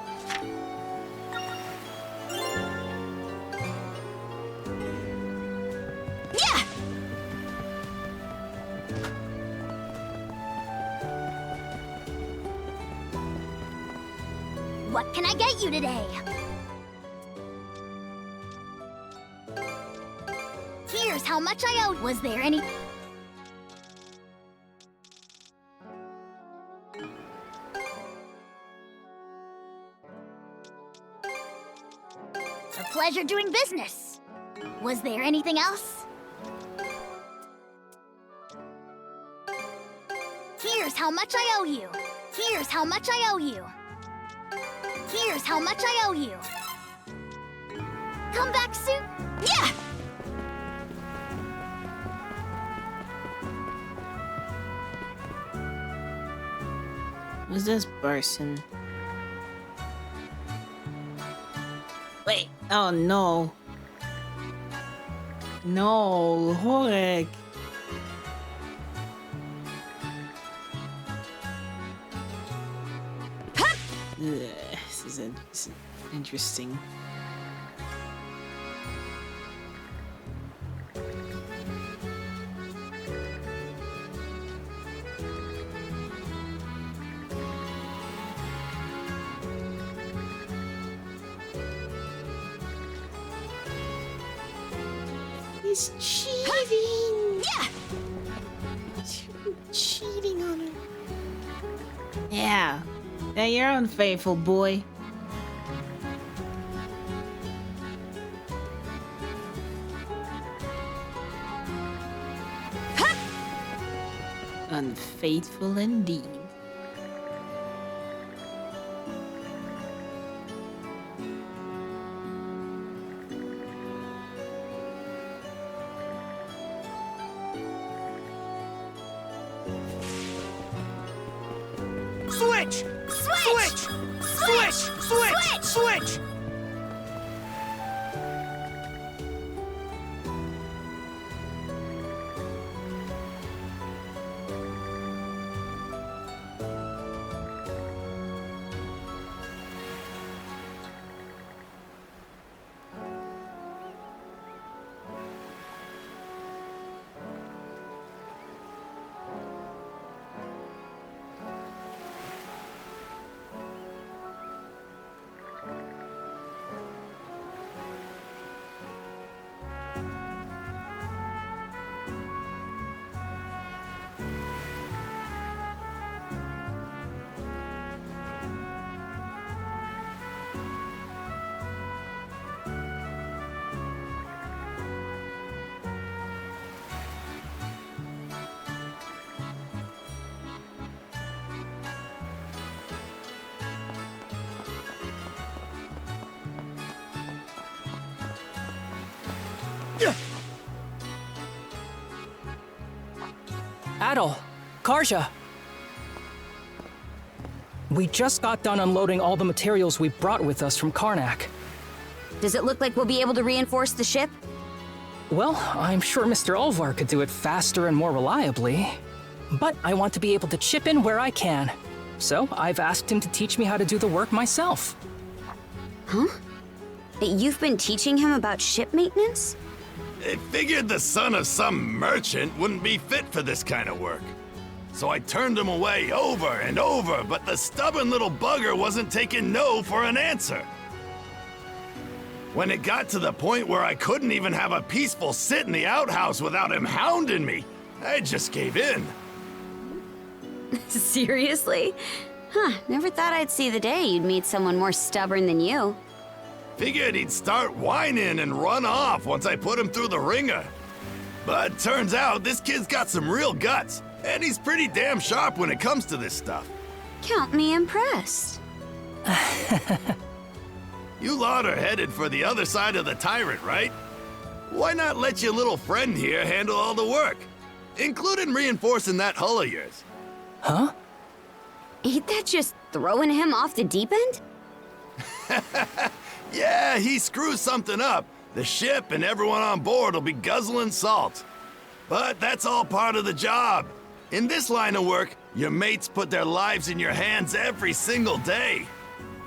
S15: Yeah! What can I get you today? Here's how much I owed. Was there any... A pleasure doing business. Was there anything else? Here's how much I owe you. Here's how much I owe you. Here's how much I owe you. Come back soon. Yeah!
S1: Who's this person? Wait, oh no. No, Horek. This is interesting. He's cheating!
S15: Yeah!
S1: Cheating on her. Yeah. Yeah, you're unfaithful, boy.
S15: Huh?
S1: Unfaithful indeed.
S13: Switch! Switch! Switch! Switch! Switch!
S3: Adol, Karja. We just got done unloading all the materials we brought with us from Carnac.
S5: Does it look like we'll be able to reinforce the ship?
S3: Well, I'm sure Mr. Ulvar could do it faster and more reliably. But I want to be able to chip in where I can. So I've asked him to teach me how to do the work myself.
S5: Huh? You've been teaching him about ship maintenance?
S19: I figured the son of some merchant wouldn't be fit for this kind of work. So I turned him away over and over, but the stubborn little bugger wasn't taking no for an answer. When it got to the point where I couldn't even have a peaceful sit in the outhouse without him hounding me, I just gave in.
S5: Seriously? Huh, never thought I'd see the day you'd meet someone more stubborn than you.
S19: Figured he'd start whining and run off once I put him through the ringer. But turns out this kid's got some real guts, and he's pretty damn sharp when it comes to this stuff.
S5: Count me impressed.
S19: You lot are headed for the other side of the Tyrant, right? Why not let your little friend here handle all the work, including reinforcing that hull of yours?
S3: Huh?
S5: Ain't that just throwing him off the deep end?
S19: Yeah, he screws something up. The ship and everyone on board will be guzzling salt. But that's all part of the job. In this line of work, your mates put their lives in your hands every single day.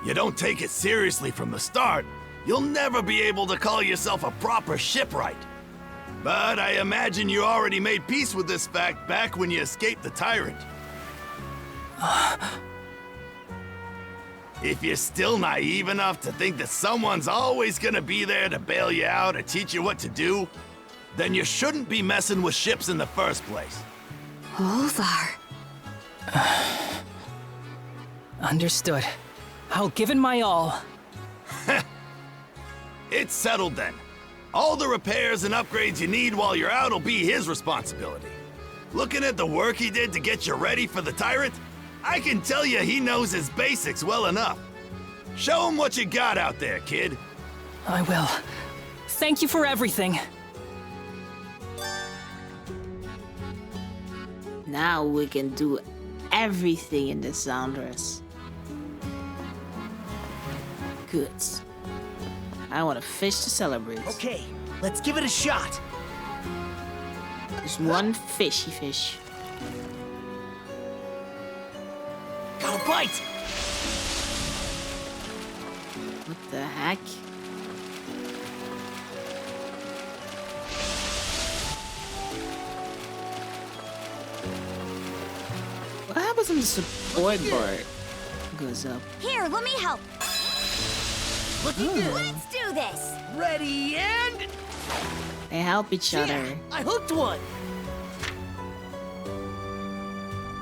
S19: You don't take it seriously from the start, you'll never be able to call yourself a proper shipwright. But I imagine you already made peace with this fact back when you escaped the Tyrant. If you're still naive enough to think that someone's always gonna be there to bail you out or teach you what to do, then you shouldn't be messing with ships in the first place.
S5: Olvar.
S3: Understood. I'll give it my all.
S19: It's settled then. All the repairs and upgrades you need while you're out will be his responsibility. Looking at the work he did to get you ready for the Tyrant, I can tell you he knows his basics well enough. Show him what you got out there, kid.
S3: I will. Thank you for everything.
S1: Now we can do everything in the Soundress. Good. I want a fish to celebrate.
S13: Okay, let's give it a shot.
S1: Just one fishy fish.
S13: Got a bite!
S1: What the heck? What happens when the support bar goes up?
S15: Here, let me help.
S13: Looking good.
S15: Let's do this.
S13: Ready and...
S1: They help each other.
S13: I hooked one.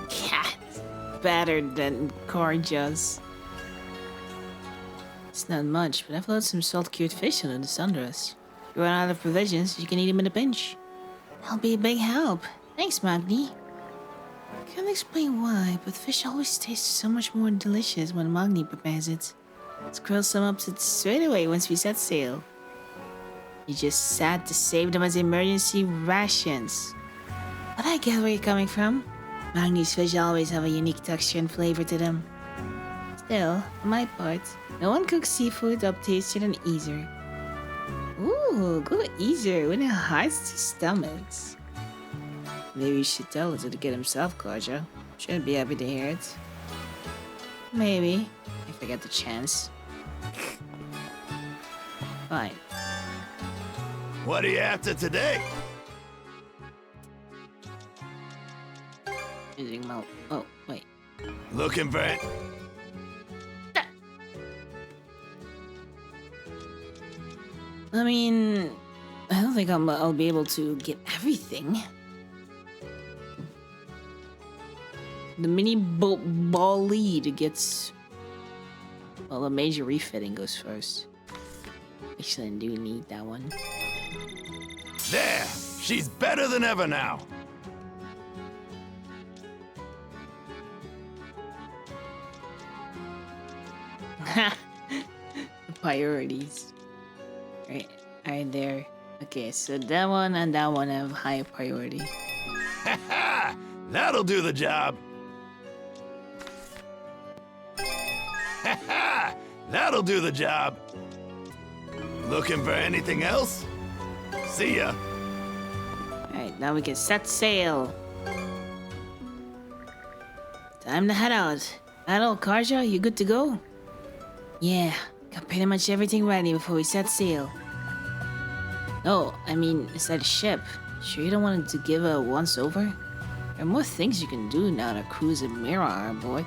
S1: Cat. Better than Corja's. It's not much, but I've loaded some salt-cured fish into the Sundress. If you run out of provisions, you can eat them in a pinch. That'll be a big help. Thanks, Magni. Can't explain why, but fish always tastes so much more delicious when Magni prepares it. Let's grill some up straight away once we set sail. You just sad to save them as emergency rations. But I get where you're coming from. Magni's fish always have a unique texture and flavor to them. Still, for my part, no one cooks seafood up tastier than Easer. Ooh, go Easer with a hearty stomachs. Maybe you should tell it to get himself, Korja. Should be happy to hear it. Maybe, if I get the chance. Fine.
S19: What are you after today?
S1: Using my... Oh, wait.
S19: Looking for it?
S1: I mean, I don't think I'll be able to get everything. The mini ball lead gets... Well, the major refitting goes first. Actually, I do need that one.
S19: There! She's better than ever now!
S1: The priorities. Right there. Okay, so that one and that one have higher priority.
S19: Ha! That'll do the job! Ha! That'll do the job! Looking for anything else? See ya!
S1: Alright, now we can set sail. Time to head out. Hello, Karja, you good to go? Yeah, got pretty much everything ready before we set sail. No, I mean, inside the ship. Sure you don't want to give a once-over? There are more things you can do now that Cruz and Mira are aboard.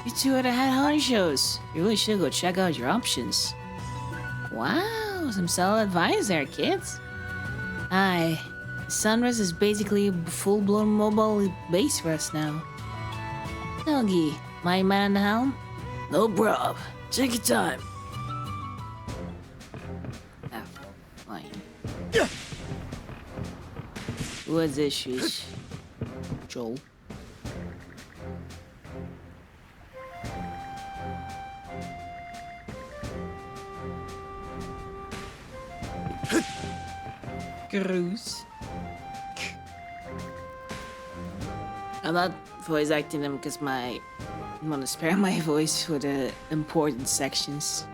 S1: You two are the head honchos. You really should go check out your options. Wow, some solid advice there, kids. Aye, Sunrise is basically a full-blown mobile base for us now. Doggy, my man on the helm? No prob. Take your time. Ah, fine. What's issues? Joel. Cruise. I'm not voice acting them because I want to spare my voice for the important sections.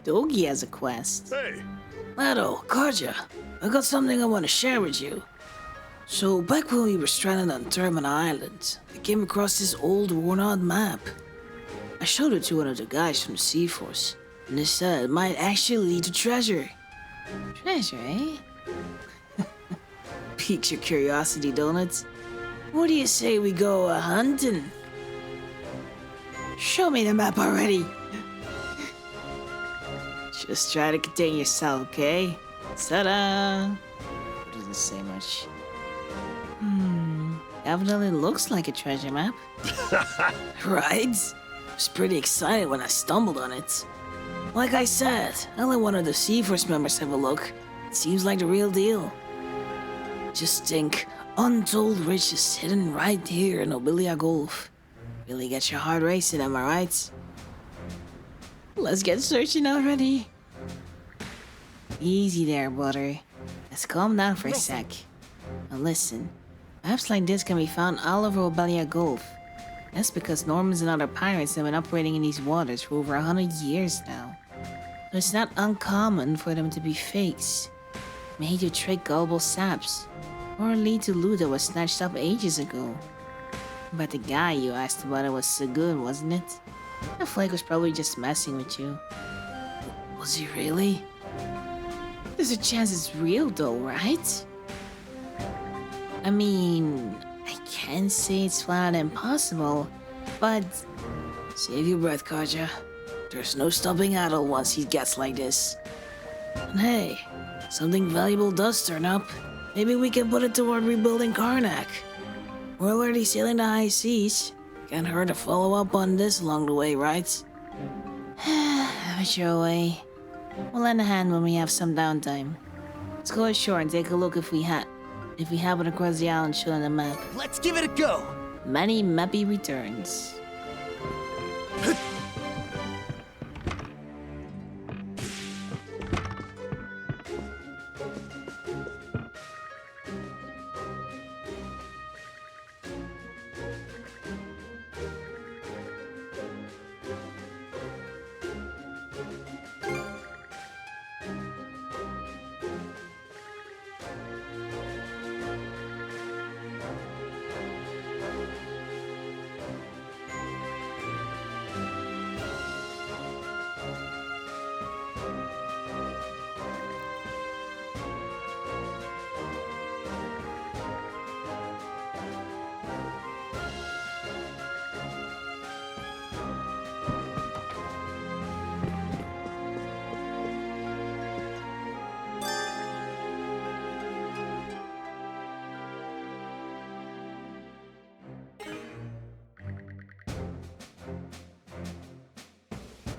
S1: Dogi has a quest.
S6: Hey!
S1: Lado, Karja, I got something I want to share with you. So, back when we were stranded on Tyrant Island, I came across this old worn-out map. I showed it to one of the guys from the Sea Force, and they said it might actually lead to treasure. Treasure, eh? Piques your curiosity, don't it? What do you say we go hunting? Show me the map already. Just try to contain yourself, okay? Ta-da! Doesn't say much. Evidently looks like a treasure map. Right? I was pretty excited when I stumbled on it. Like I said, I let one of the Sea Force members have a look. It seems like the real deal. Just think, untold riches hidden right here in Obilia Gulf. Really gets your heart racing, am I right? Let's get searching already. Easy there, brother. Let's calm down for a sec. Now listen, maps like this can be found all over Obilia Gulf. That's because Normans and other pirates have been operating in these waters for over 100 years now. So it's not uncommon for them to be fakes, made to trick gullible saps, or lead to loot that was snatched up ages ago. But the guy you asked about it was Sagun, wasn't it? That flake was probably just messing with you. Was he really? There's a chance it's real though, right? I mean, I can't say it's flat out impossible, but... Save your breath, Karja. There's no stopping Adol once he gets like this. And hey, something valuable does turn up. Maybe we can put it toward rebuilding Carnac. We're already sailing the high seas. Can't hurt to follow up on this along the way, right? Have it your way. We'll lend a hand when we have some downtime. Let's go ashore and take a look if we happen across the island shown on the map.
S13: Let's give it a go!
S1: Many mappy returns.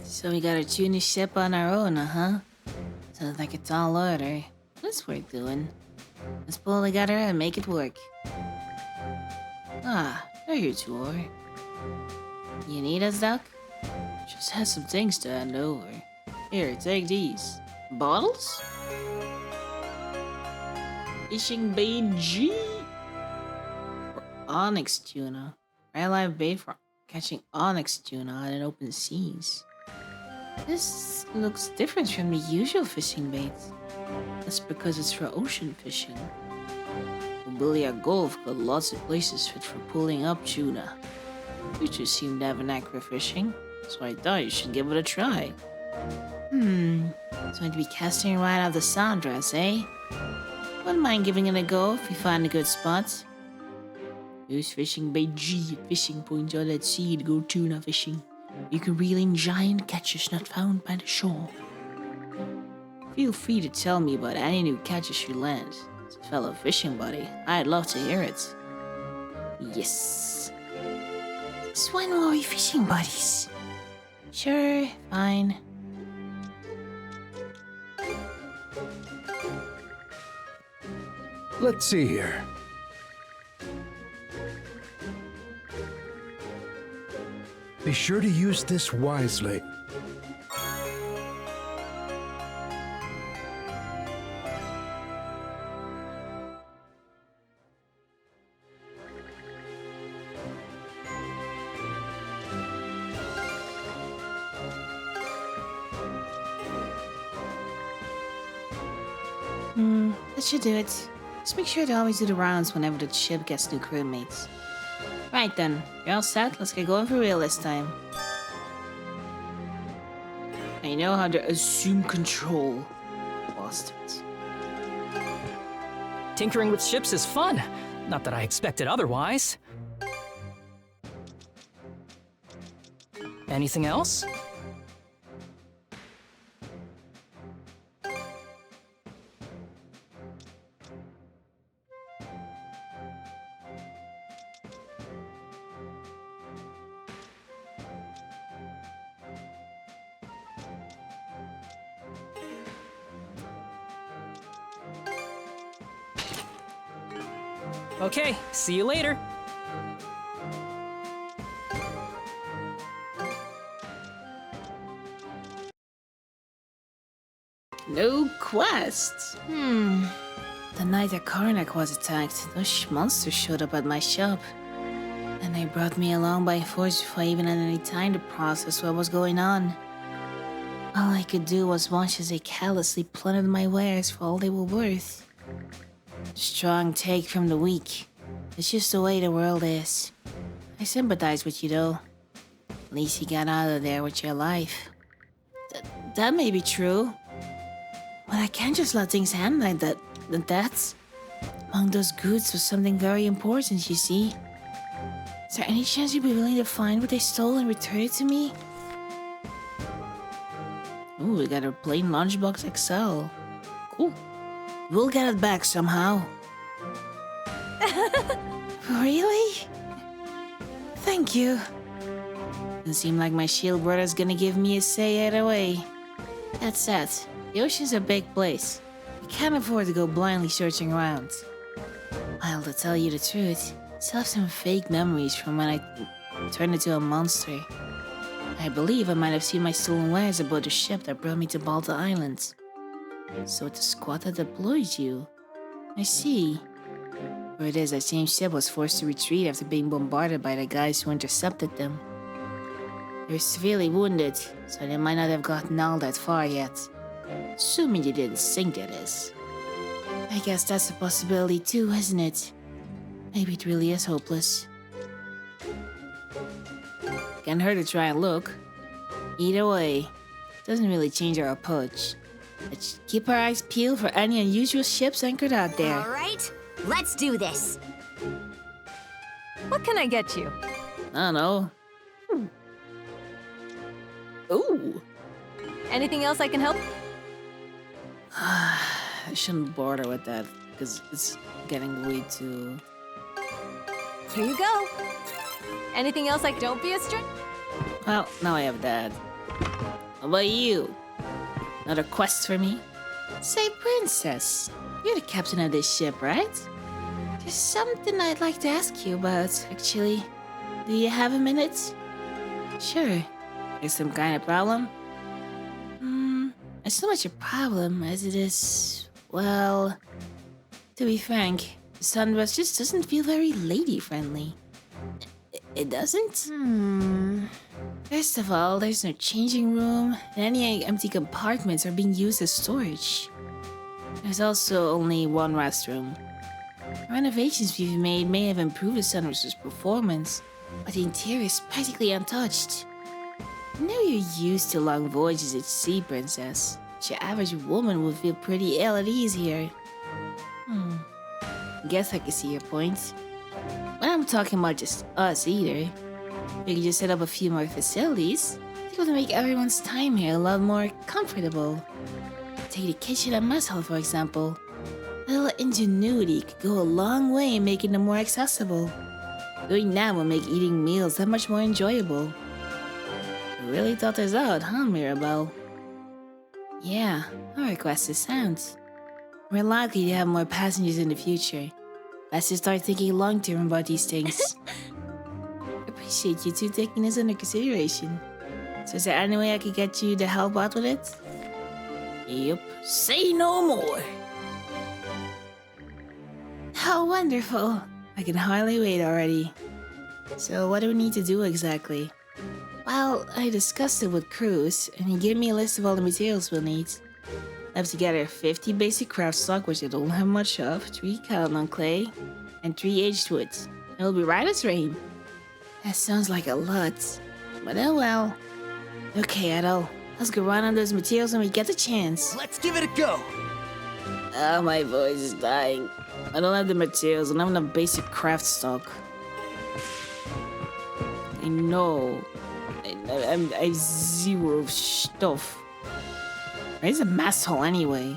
S1: So we gotta tune the ship on our own, huh? Sounds like a tall order. That's worth doing. Let's pull together and make it work. Ah, there you two are. You need us, Duck? Just had some things to hand over. Here, take these. Bottles? Fishing bait G. For onyx tuna. Rare live bait for catching onyx tuna in open seas. This looks different from the usual fishing bait. That's because it's for ocean fishing. Mobilia Gulf got lots of places fit for pulling up tuna. You two seem to have a knack for fishing, so I thought you should give it a try. It's going to be casting right out of the Sandras, eh? Wouldn't mind giving it a go if we find a good spot. Use fishing bait G at fishing points out at sea to go tuna fishing. You can reel in giant catches not found by the shore. Feel free to tell me about any new catches you land. As a fellow fishing buddy, I'd love to hear it. Yes. So when were we fishing buddies? Sure, fine.
S7: Let's see here. Be sure to use this wisely.
S1: That should do it. Just make sure to always do the rounds whenever the ship gets new crewmates. Right then, you're all set, let's get going for real this time. I know how to assume control. Bastards.
S3: Tinkering with ships is fun. Not that I expected otherwise. Anything else? Okay, see you later.
S1: No quests. The night that Carnac was attacked, those monsters showed up at my shop. And they brought me along by force before I even had any time to process what was going on. All I could do was watch as they callously plundered my wares for all they were worth. Strong take from the weak. It's just the way the world is. I sympathize with you though. At least you got out of there with your life. That may be true. But I can't just let things happen like that. That's... Among those goods was something very important, you see. Is there any chance you'd be willing to find what they stole and return it to me? Ooh, we got a plain lunchbox XL. Cool. We'll get it back somehow. Really? Thank you. Doesn't seem like my shield brother's gonna give me a say either way. That said, the ocean's a big place. I can't afford to go blindly searching around. Well, to tell you the truth, I still have some fake memories from when I turned into a monster. I believe I might have seen my stolen wares aboard the ship that brought me to Balta Island. So it's the squad that deployed you. I see. Or it is that same ship was forced to retreat after being bombarded by the guys who intercepted them. They were severely wounded, so they might not have gotten all that far yet. Assuming you didn't sink, that is. I guess that's a possibility too, isn't it? Maybe it really is hopeless. Can't hurt to try and look. Either way, doesn't really change our approach. Let's keep our eyes peeled for any unusual ships anchored out there.
S5: All right, let's do this.
S16: What can I get you?
S1: I don't know. Ooh.
S16: Anything else I can help?
S1: I shouldn't bother with that, because it's getting way too...
S16: Here you go. Anything else I don't be a stranger?
S1: Well, now I have that. How about you? Another quest for me? Say, Princess, you're the captain of this ship, right? There's something I'd like to ask you about, actually. Do you have a minute? Sure. There's some kind of problem? It's not much a problem as it is, well, to be frank, the Sundress just doesn't feel very lady-friendly. It doesn't? First of all, there's no changing room, and any empty compartments are being used as storage. There's also only one restroom. The renovations we've made may have improved the Sundress's performance, but the interior is practically untouched. I know you're used to long voyages at sea, Princess. But your average woman would feel pretty ill at ease here. Guess I can see your point. But I'm talking about just us either. We could just set up a few more facilities. I think it would make everyone's time here a lot more comfortable. Take the kitchen and mess hall, for example. A little ingenuity could go a long way in making them more accessible. Doing that will make eating meals that much more enjoyable. You really thought this out, huh, Mirabelle? Yeah, our request is sound. We're likely to have more passengers in the future. Let's just start thinking long-term about these things. Appreciate you two taking this under consideration. So is there any way I could get you to help out with it? Yep. Say no more! How wonderful! I can hardly wait already. So what do we need to do exactly? Well, I discussed it with Cruz, and he gave me a list of all the materials we'll need. I've together 50 basic craft stock, which I don't have much of, 3 Calon clay, and 3 aged wood. It'll be right as rain. That sounds like a lot, but oh well. Okay, Adol, let's go run on those materials when we get the chance.
S13: Let's give it a go!
S1: Oh, my voice is dying. I don't have the materials, I don't have enough basic craft stock. I know. I have zero stuff. Where's the mess hall anyway?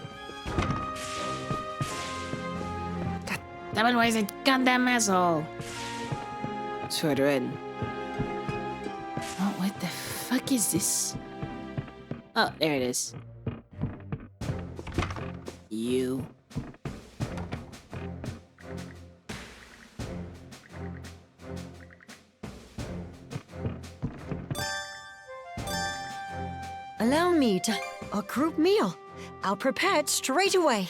S1: God damn it, where's the goddamn mess hall? It's further in. Oh, what the fuck is this? Oh, there it is. You.
S4: Allow me to... a group meal. I'll prepare it straight away.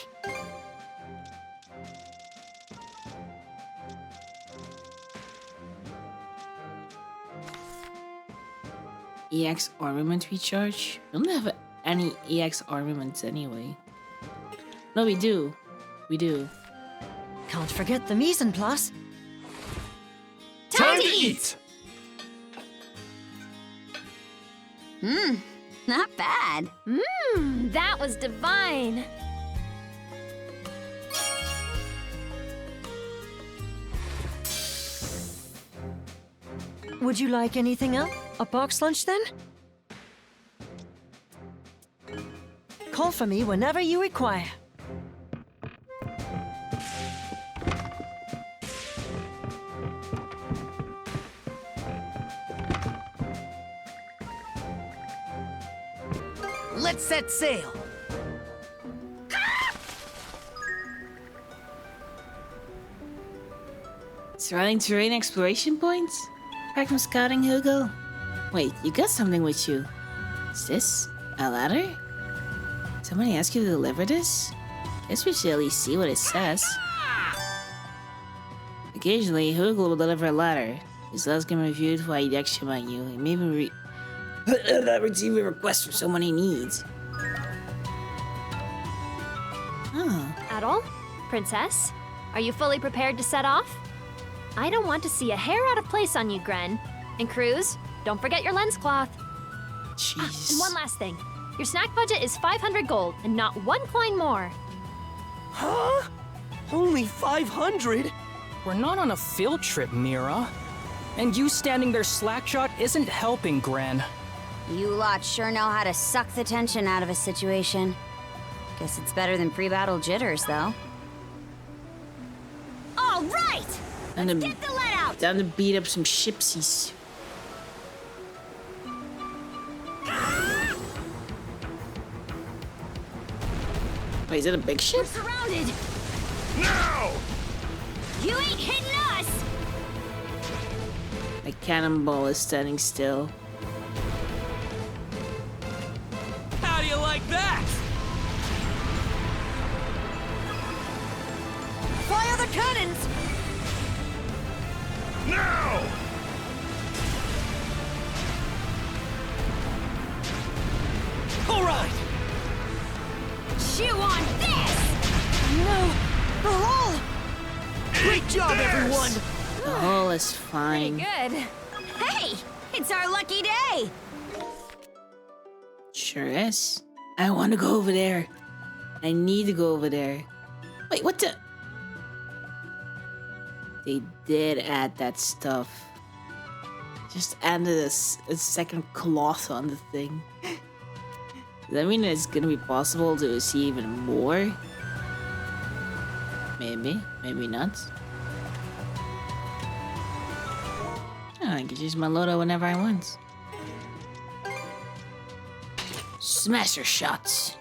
S1: EX armament recharge? We don't have any EX armaments anyway. No, we do. We do.
S4: Can't forget the mise en place.
S15: Time to eat! Not bad.
S10: That was divine.
S4: Would you like anything else? A box lunch then? Call for me whenever you require.
S13: Let's set sail!
S1: Surrounding terrain exploration points? Back from scouting, Hugo? Wait, you got something with you. Is this a ladder? Somebody asked you to deliver this? Guess we should at least see what it says. Occasionally, Hugo will deliver a ladder. His letters can be reviewed for action by you. He may even receive a request from someone he needs.
S10: Adol? Princess? Are you fully prepared to set off? I don't want to see a hair out of place on you, Gren. And Cruz, don't forget your lens cloth.
S1: Jeez.
S10: And one last thing. Your snack budget is 500 gold, and not 1 coin more.
S13: Huh? Only 500?
S3: We're not on a field trip, Mira. And you standing there slackjawed isn't helping, Gran.
S5: You lot sure know how to suck the tension out of a situation. Guess it's better than pre-battle jitters, though. All right! Let's get the let out!
S1: Time to beat up some shipsies. Wait, is it a big ship?
S15: We're surrounded!
S12: Now!
S15: You ain't hitting us!
S1: My cannonball is standing still.
S13: cannons!
S12: Now!
S13: All right!
S5: Chew on this!
S13: No! The hole! Great job, everyone!
S1: The hole is fine.
S5: Good. Hey! It's our lucky day!
S1: Sure is. I want to go over there. I need to go over there. Wait, what the? They did add that stuff. Just added a second cloth on the thing. Does that mean it's gonna be possible to see even more? Maybe, maybe not. I can use my Loto whenever I want. Smasher shots.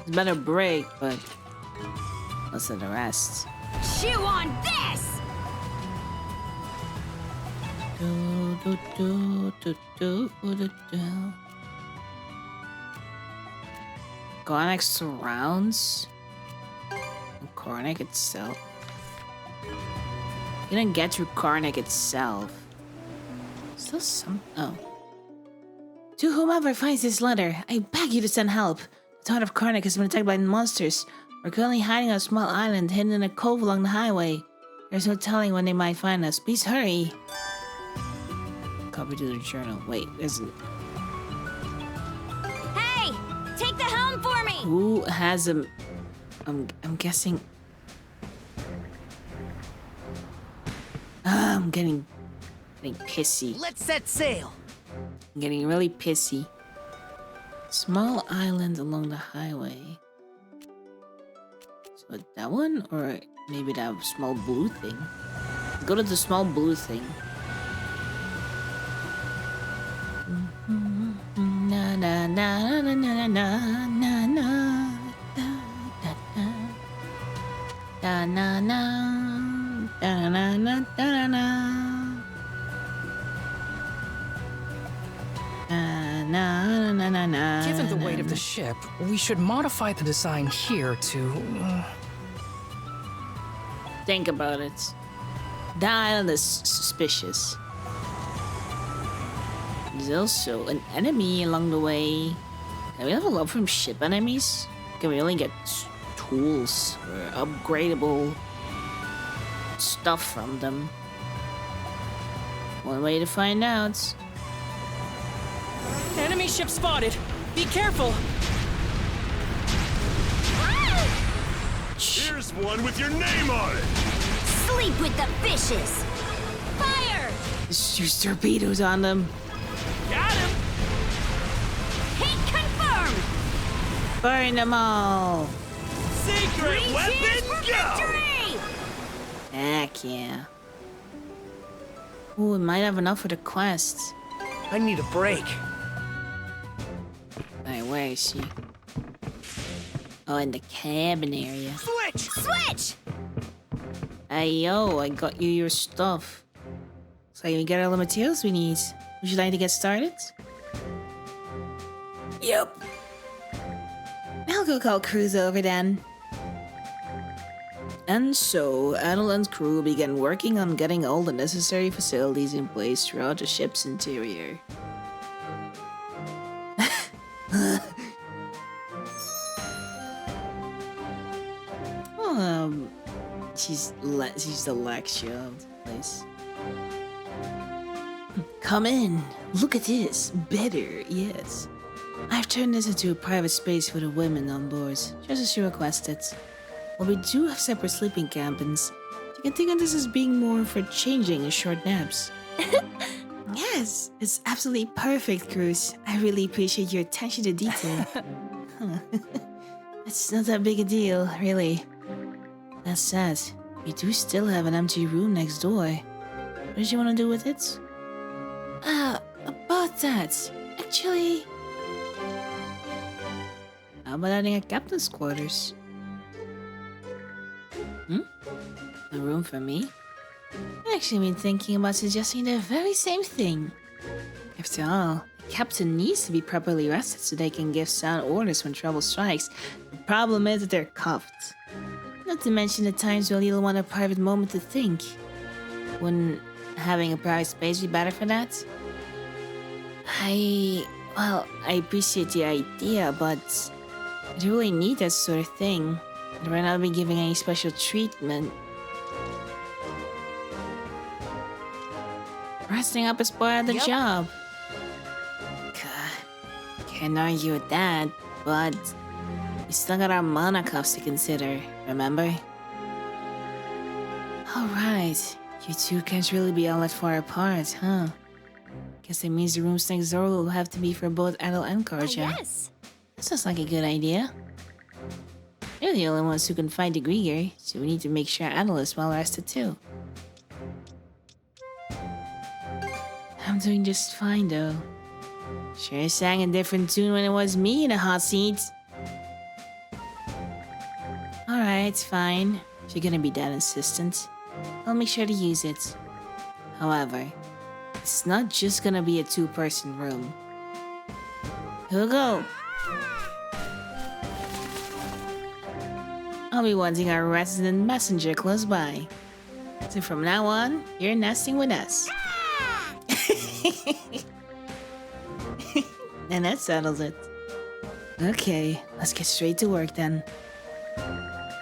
S1: It's better break, but less than the rest.
S5: Chew on this!
S1: Carnac surrounds Carnac itself. You didn't get through Carnac itself. Still some. Oh. To whomever finds this letter, I beg you to send help. The town of Carnac has been attacked by monsters. We're currently hiding on a small island hidden in a cove along the highway. There's no telling when they might find us. Please hurry. Copy to the journal. Wait, isn't.
S5: Hey! Take the helm for me!
S1: Who has a? I'm guessing. I'm getting pissy.
S13: Let's set sail!
S1: I'm getting really pissy. Small island along the highway. So that one, or maybe that small blue thing. Go to the small blue thing. Na na na na na na na na na na na na na na.
S3: Given the weight of the ship, we should modify the design here to...
S1: Think about it. The island is suspicious. There's also an enemy along the way. Can we level up from ship enemies? Can we only get tools or upgradable stuff from them? One way to find out.
S3: Enemy ship spotted! Be careful!
S6: Here's one with your name on it!
S5: Sleep with the fishes! Fire!
S1: Just use torpedoes on them.
S13: Got him!
S5: Hit confirmed!
S1: Burn them all!
S13: Secret weapon, go!
S1: Heck yeah. Ooh, we might have enough for the quest.
S13: I need a break.
S1: Alright, where is she? Oh, in the cabin area.
S13: Switch!
S5: Switch!
S1: Hey, yo, I got you your stuff. So we get all the materials we need. Would you like to get started? Yep. I'll go call Cruz over then. And so, Adel and crew began working on getting all the necessary facilities in place throughout the ship's interior. She's the lecture of the place. Come in. Look at this. Better, yes. I've turned this into a private space for the women on board, just as you requested. While we do have separate sleeping cabins, you can think of this as being more for changing and short naps. Yes, it's absolutely perfect, Cruz. I really appreciate your attention to detail. It's not that big a deal, really. That said, we do still have an empty room next door. What did you want to do with it? About that. Actually... How about adding a captain's quarters? A room for me? I've actually been thinking about suggesting the very same thing. After all, the captain needs to be properly rested so they can give sound orders when trouble strikes. The problem is that they're cuffed. Not to mention the times when you'll want a private moment to think. Wouldn't having a private space be better for that? Well, I appreciate the idea, but I don't really need that sort of thing. I'd rather not be giving any special treatment. Resting up is part of the job. Can't argue with that, but we still got our mana cuffs to consider, remember? Alright, you two can't really be all that far apart, huh? Guess that means the rooms next door will have to be for both Adel and Karja.
S10: Yes.
S1: Sounds like a good idea. They're the only ones who can fight the Grieger, so we need to make sure Adel is well rested too. I'm doing just fine though. Sure sang a different tune when it was me in the hot seat. Alright, fine. If you're gonna be that insistent, I'll make sure to use it. However, it's not just gonna be a two-person room. Here we go. I'll be wanting our resident messenger close by. So from now on, you're nesting with us. And that settles it. Okay, let's get straight to work then.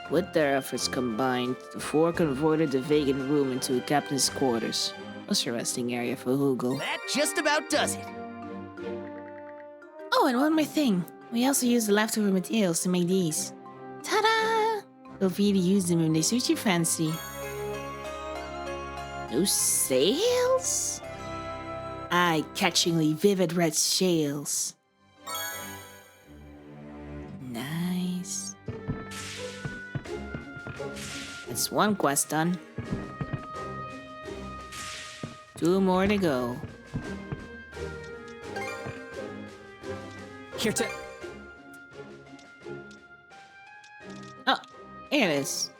S1: With their efforts combined, the four converted the vacant room into a captain's quarters. Plus a resting area for Hugo.
S13: That just about does it.
S1: Oh, and one more thing. We also used the leftover materials to make these. Ta-da! Feel free to use them if they suit your fancy. No sails? Eye-catchingly vivid red sails. Nice. That's one quest done. 2 more to go.
S3: Here to...
S1: Oh, here it is.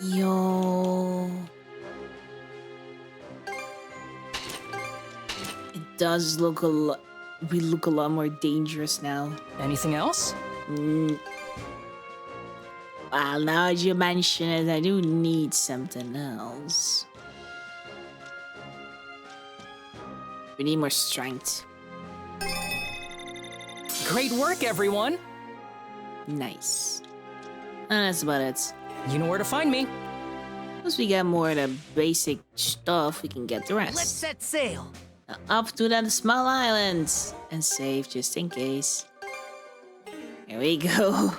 S1: Yo. It does look a lot... We look a lot more dangerous now.
S3: Anything else?
S1: Well, now that you mention it, I do need something else. We need more strength.
S3: Great work, everyone!
S1: Nice. And that's about it.
S3: You know where to find me.
S1: Once we get more of the basic stuff, we can get the rest.
S13: Let's set sail.
S1: Now up to that small island. And save just in case. Here we go.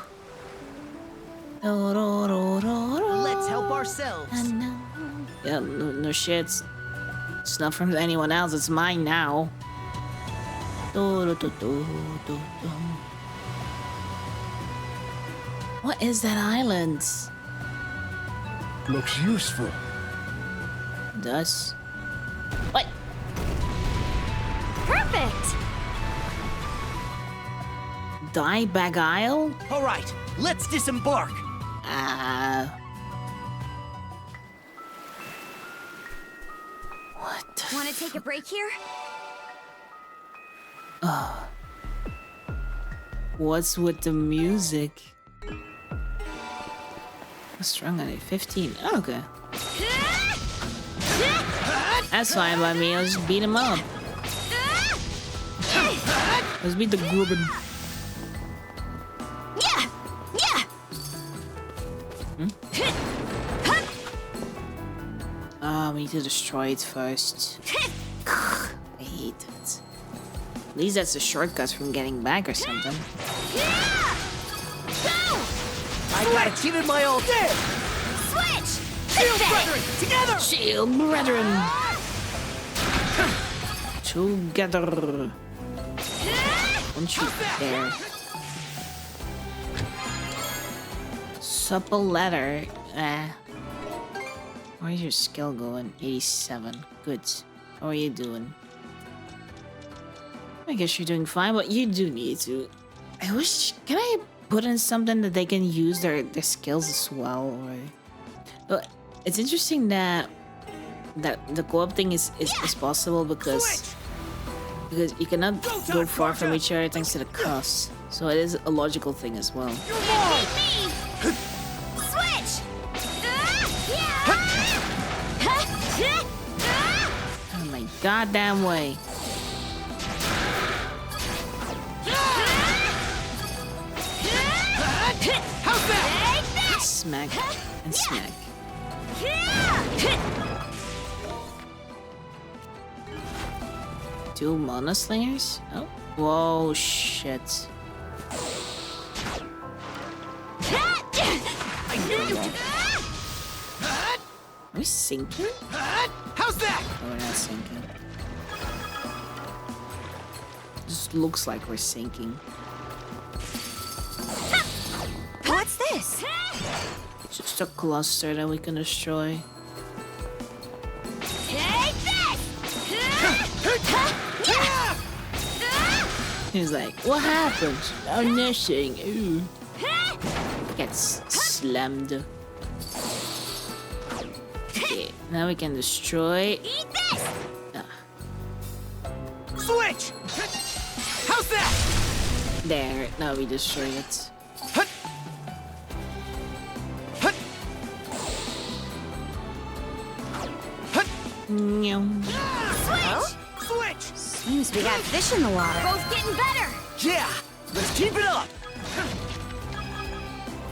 S13: Let's help ourselves.
S1: Yeah, no shit. It's not from anyone else, it's mine now. What is that island?
S7: Looks useful.
S1: It does. What?
S10: Perfect!
S1: Dieback Isle?
S13: All right, let's disembark.
S1: What the
S5: Want to take a break here?
S1: What's with the music? What's strong on it? 15. Oh, okay. That's fine by me. Let's beat him up. Let's beat the Gruben. We need to destroy it first. I hate it. At least that's a shortcut from getting back or something.
S13: I gotta give it my all. There!
S15: Switch!
S13: Shield brethren, together!
S1: Shield brethren! Together. Don't you dare. Supple letter. Where's your skill going? 87. Good. How are you doing? I guess you're doing fine, but you do need to. I wish... Can I put in something that they can use their skills as well? Or... But it's interesting that the co-op thing is possible because you cannot go far from each other thanks to the cost. So it is a logical thing as well.
S15: Switch!
S1: Oh my goddamn way.
S13: How's that?
S1: Smack and smack. Two Mana Slingers? Oh. Whoa, shit. Are we sinking?
S13: How's that?
S1: Oh, we're not sinking. Just looks like we're sinking.
S5: What's this?
S1: Just a cluster that we can destroy.
S15: Take this!
S1: He's like, what happened? Oh, nothing. Ooh. Gets slammed. Okay, now we can destroy.
S15: Eat this!
S13: Switch! How's that?
S1: There, now we destroy it.
S15: Switch!
S13: Switch!
S5: Seems we got fish in the water.
S15: Both getting better!
S13: Yeah! Let's keep it up!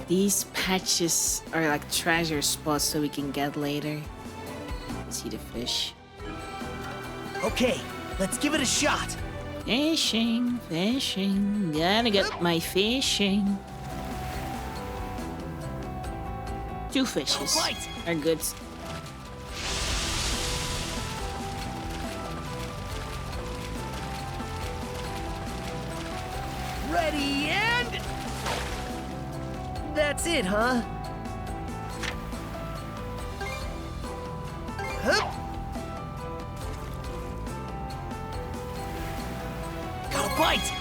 S1: These patches are like treasure spots that we can get later. See the fish.
S13: Okay, let's give it a shot.
S1: Fishing, fishing, gotta get my fishing. Two fishes are good.
S13: Ready and... That's it, huh? Hup. Got a bite!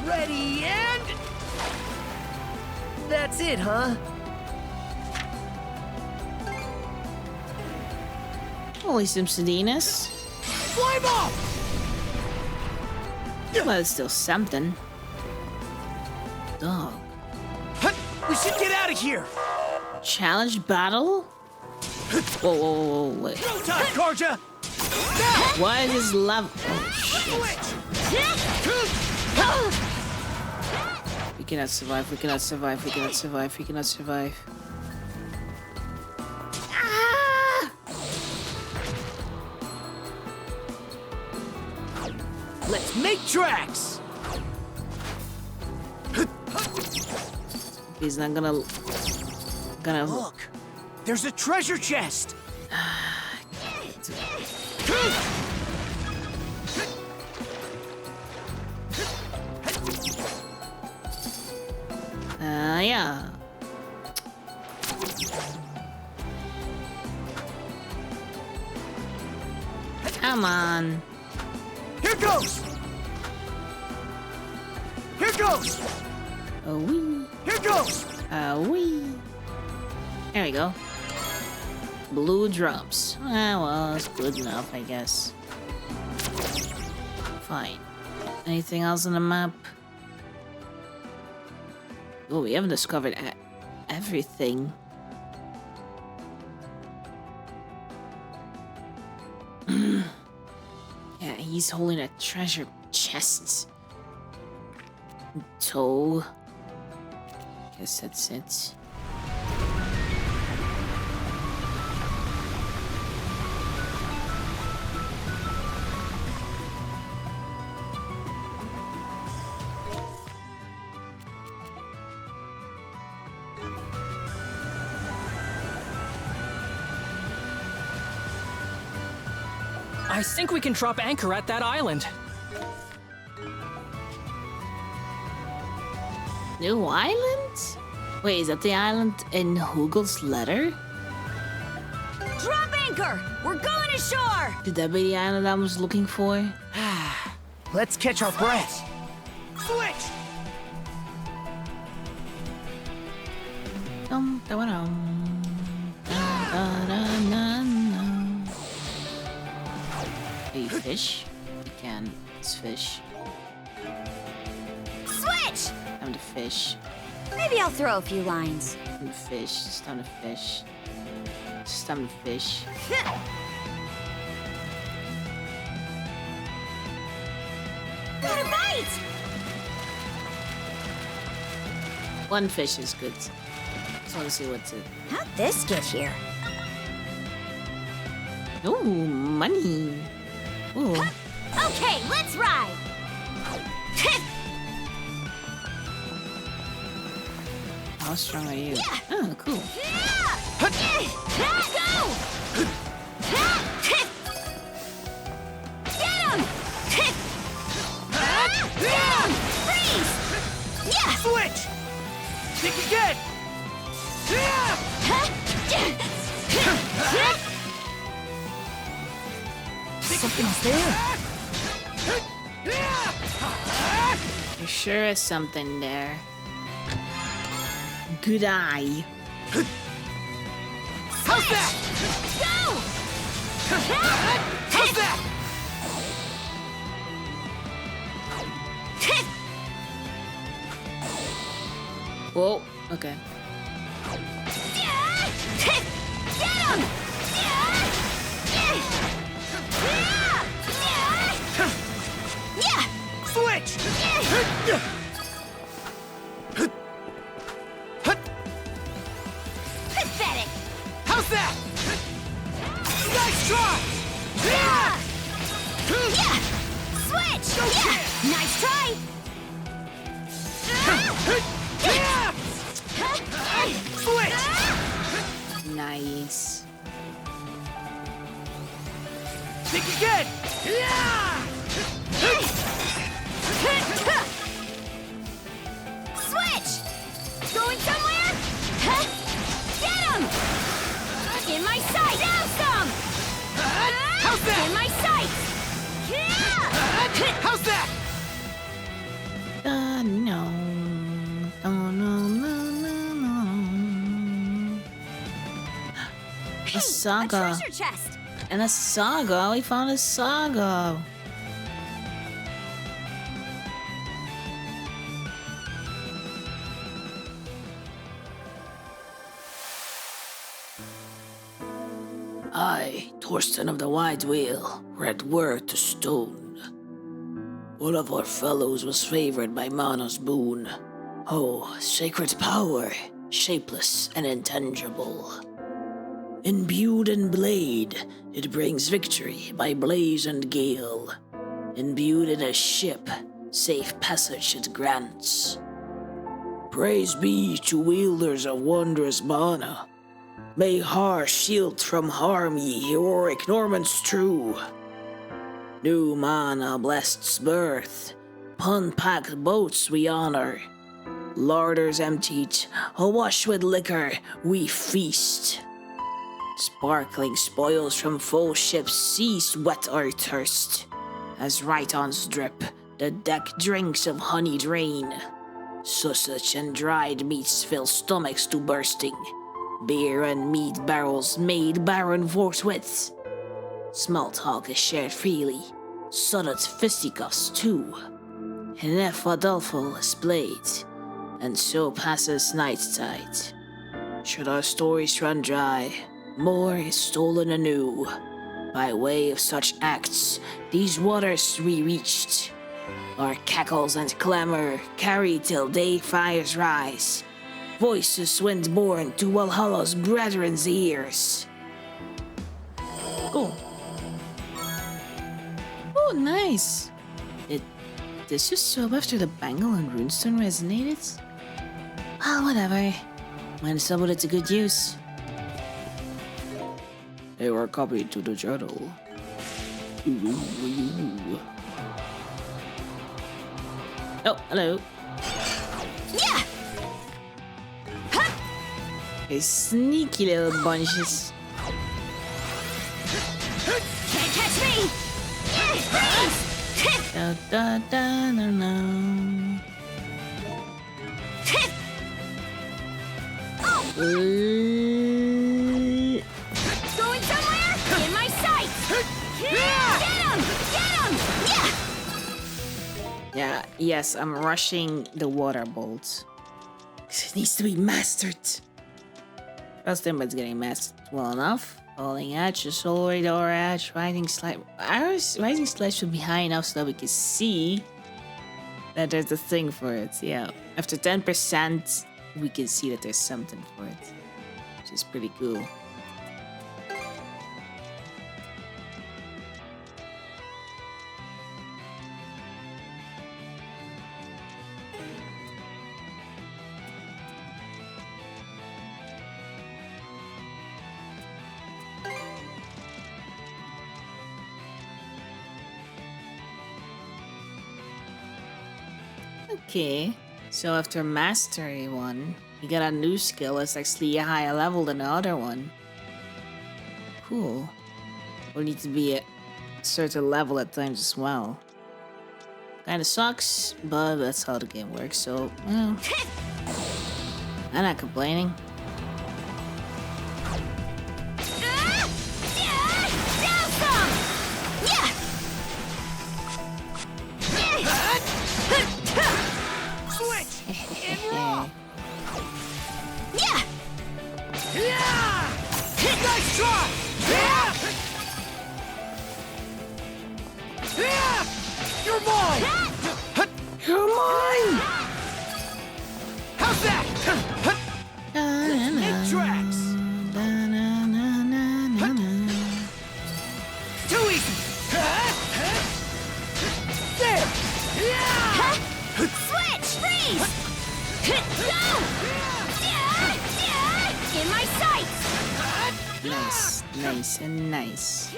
S13: Ready and... That's it, huh?
S1: Holy Simpsoninas.
S13: Fly ball!
S1: Well, it's still something. Dog.
S13: We should get out of here!
S1: Challenge battle? Whoa, whoa, whoa, whoa, wait.
S13: No time, Karja!
S1: Why is this level? Oh, shit. We cannot survive, we cannot survive, we cannot survive, we cannot survive.
S13: Let's make tracks!
S1: He's not gonna
S13: Look, there's a treasure chest.
S1: Yeah. Come on.
S13: Here goes! Here goes!
S1: Oh, wee.
S13: Here goes!
S1: Wee. There we go. Blue drums. Ah, well, it's good enough, I guess. Fine. Anything else on the map? Oh, we haven't discovered everything. Yeah, he's holding a treasure chest. Toe. Guess that's it.
S3: I think we can drop anchor at that island.
S1: New island? Wait, is that the island in Hugel's letter?
S5: Drop anchor! We're going ashore!
S1: Could that be the island I was looking for?
S13: Let's catch our breath. Switch!
S1: Dum, da, dum, da, da, da, na, na. Fish? You can. It's fish.
S15: Switch!
S1: Time to fish.
S15: Maybe I'll throw a few lines.
S1: Time to fish. It's time to fish. It's time to fish.
S15: Got a bite!
S1: One fish is good. Just want to see what's it.
S15: How'd this get here?
S1: Ooh, money. Ooh.
S15: Okay, let's ride!
S1: How strong are you? Oh, cool.
S15: Go! Get him! Freeze! Yeah!
S13: Switch! Think again!
S1: Something's there. There sure is something there. Good eye.
S13: How's that?
S15: Go!
S13: How's that?
S1: Whoa, okay.
S15: Get him! Yeah!
S13: Switch!
S15: Pathetic!
S13: How's that? Nice try!
S15: Yeah! Switch! Yeah! Nice try!
S13: Switch!
S1: Nice.
S13: Think again!
S15: Switch! Going somewhere? Get him! In my sight! Down some!
S13: How's that?
S15: In my sight!
S13: How's that?
S1: No. Oh, no. A saga.
S15: A treasure chest!
S1: And a saga. We found a saga. I, Torsten of the Wide Wheel, read word to stone. One of our fellows was favored by Mana's boon. Oh, sacred power, shapeless and intangible. Imbued in blade, it brings victory by blaze and gale. Imbued in a ship, safe passage it grants. Praise be to wielders of wondrous mana. May Har shield from harm ye heroic Normans true. New mana blessed birth, pun-packed boats we honor. Larders emptied, awash with liquor, we feast. Sparkling spoils from full ships cease wet our thirst. As right-ons drip, the deck drinks of honeyed rain. Sausage and dried meats fill stomachs to bursting. Beer and meat barrels made barren forthwith. Smalt talk is shared freely, sudded fisticuffs too. Enough Adolfo is played, and so passes night tide. Should our stories run dry, more is stolen anew. By way of such acts, these waters we reached. Our cackles and clamor carry till day fires rise. Voices wind-borne to Valhalla's brethren's ears. Oh. Oh, nice. This just so after the bangle and runestone resonated? Well, whatever. Might as well put it to good use. They were copied to the journal. Ooh. Oh, hello.
S15: Yeah!
S1: A sneaky little bunches.
S15: Can't catch me!
S1: Da da da da da.
S15: Going somewhere? In my sight! Get him!
S1: Yeah, yes, I'm rushing the water bolt. 'Cause it needs to be mastered. Trust him, but it's getting mastered well enough. Falling edge, the solar door edge, rising slide. Rising slide should be high enough so that we can see that there's a thing for it. Yeah, after 10%, we can see that there's something for it, which is pretty cool. Okay, so after mastery one, you got a new skill that's actually a higher level than the other one. Cool. Will need to be a certain level at times as well. Kinda sucks, but that's how the game works, so, well, I'm not complaining.
S13: Nice try! You're mine!
S1: You're mine!
S13: How's that? It tracks! Too easy! There!
S15: Switch! Freeze! Go! In my sights!
S1: Nice, nice, and nice.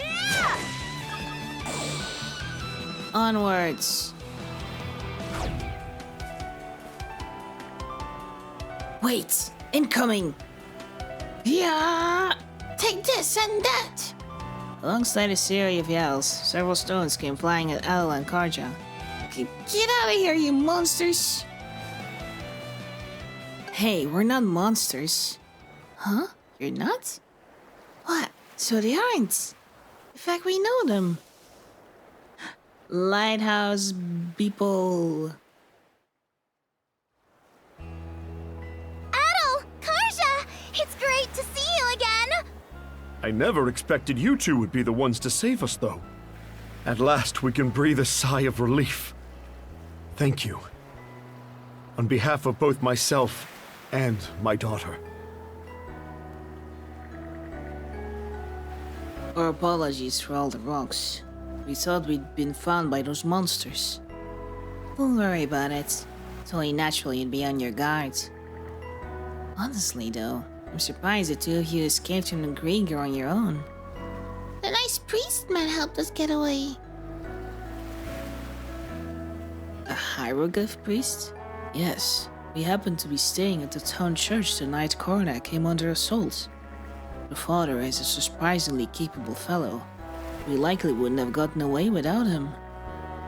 S1: Onwards. Wait, incoming. Yeah, take this and that. Alongside a series of yells, several stones came flying at Adel and Karja. Get out of here, you monsters! Hey, we're not monsters. Huh? You're not? What? So they aren't. In fact, we know them. Lighthouse people.
S15: Adel! Karja! It's great to see you again!
S20: I never expected you two would be the ones to save us, though. At last, we can breathe a sigh of relief. Thank you. On behalf of both myself and my daughter.
S1: Our apologies for all the rocks. We thought we'd been found by those monsters. Don't worry about it. It's only natural you'd be on your guard. Honestly, though, I'm surprised the two of you escaped from the Grieger on your own.
S9: The nice priest man helped us get away.
S1: A hieroglyph priest? Yes. We happened to be staying at the town church the night Carnac came under assault. The father is a surprisingly capable fellow. We likely wouldn't have gotten away without him.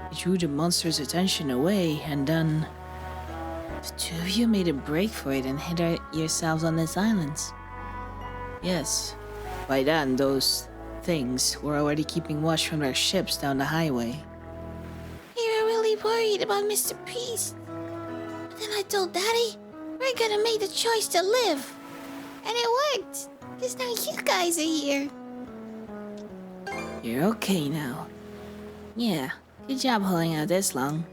S1: He drew the monster's attention away, and then the two of you made a break for it and hid yourselves on this island. Yes, by then those things were already keeping watch from their ships down the highway.
S9: We were really worried about Mr. Priest. But then I told Daddy, we're gonna make the choice to live. And it worked. Because now you guys are here.
S1: You're okay now. Yeah, good job holding out this long.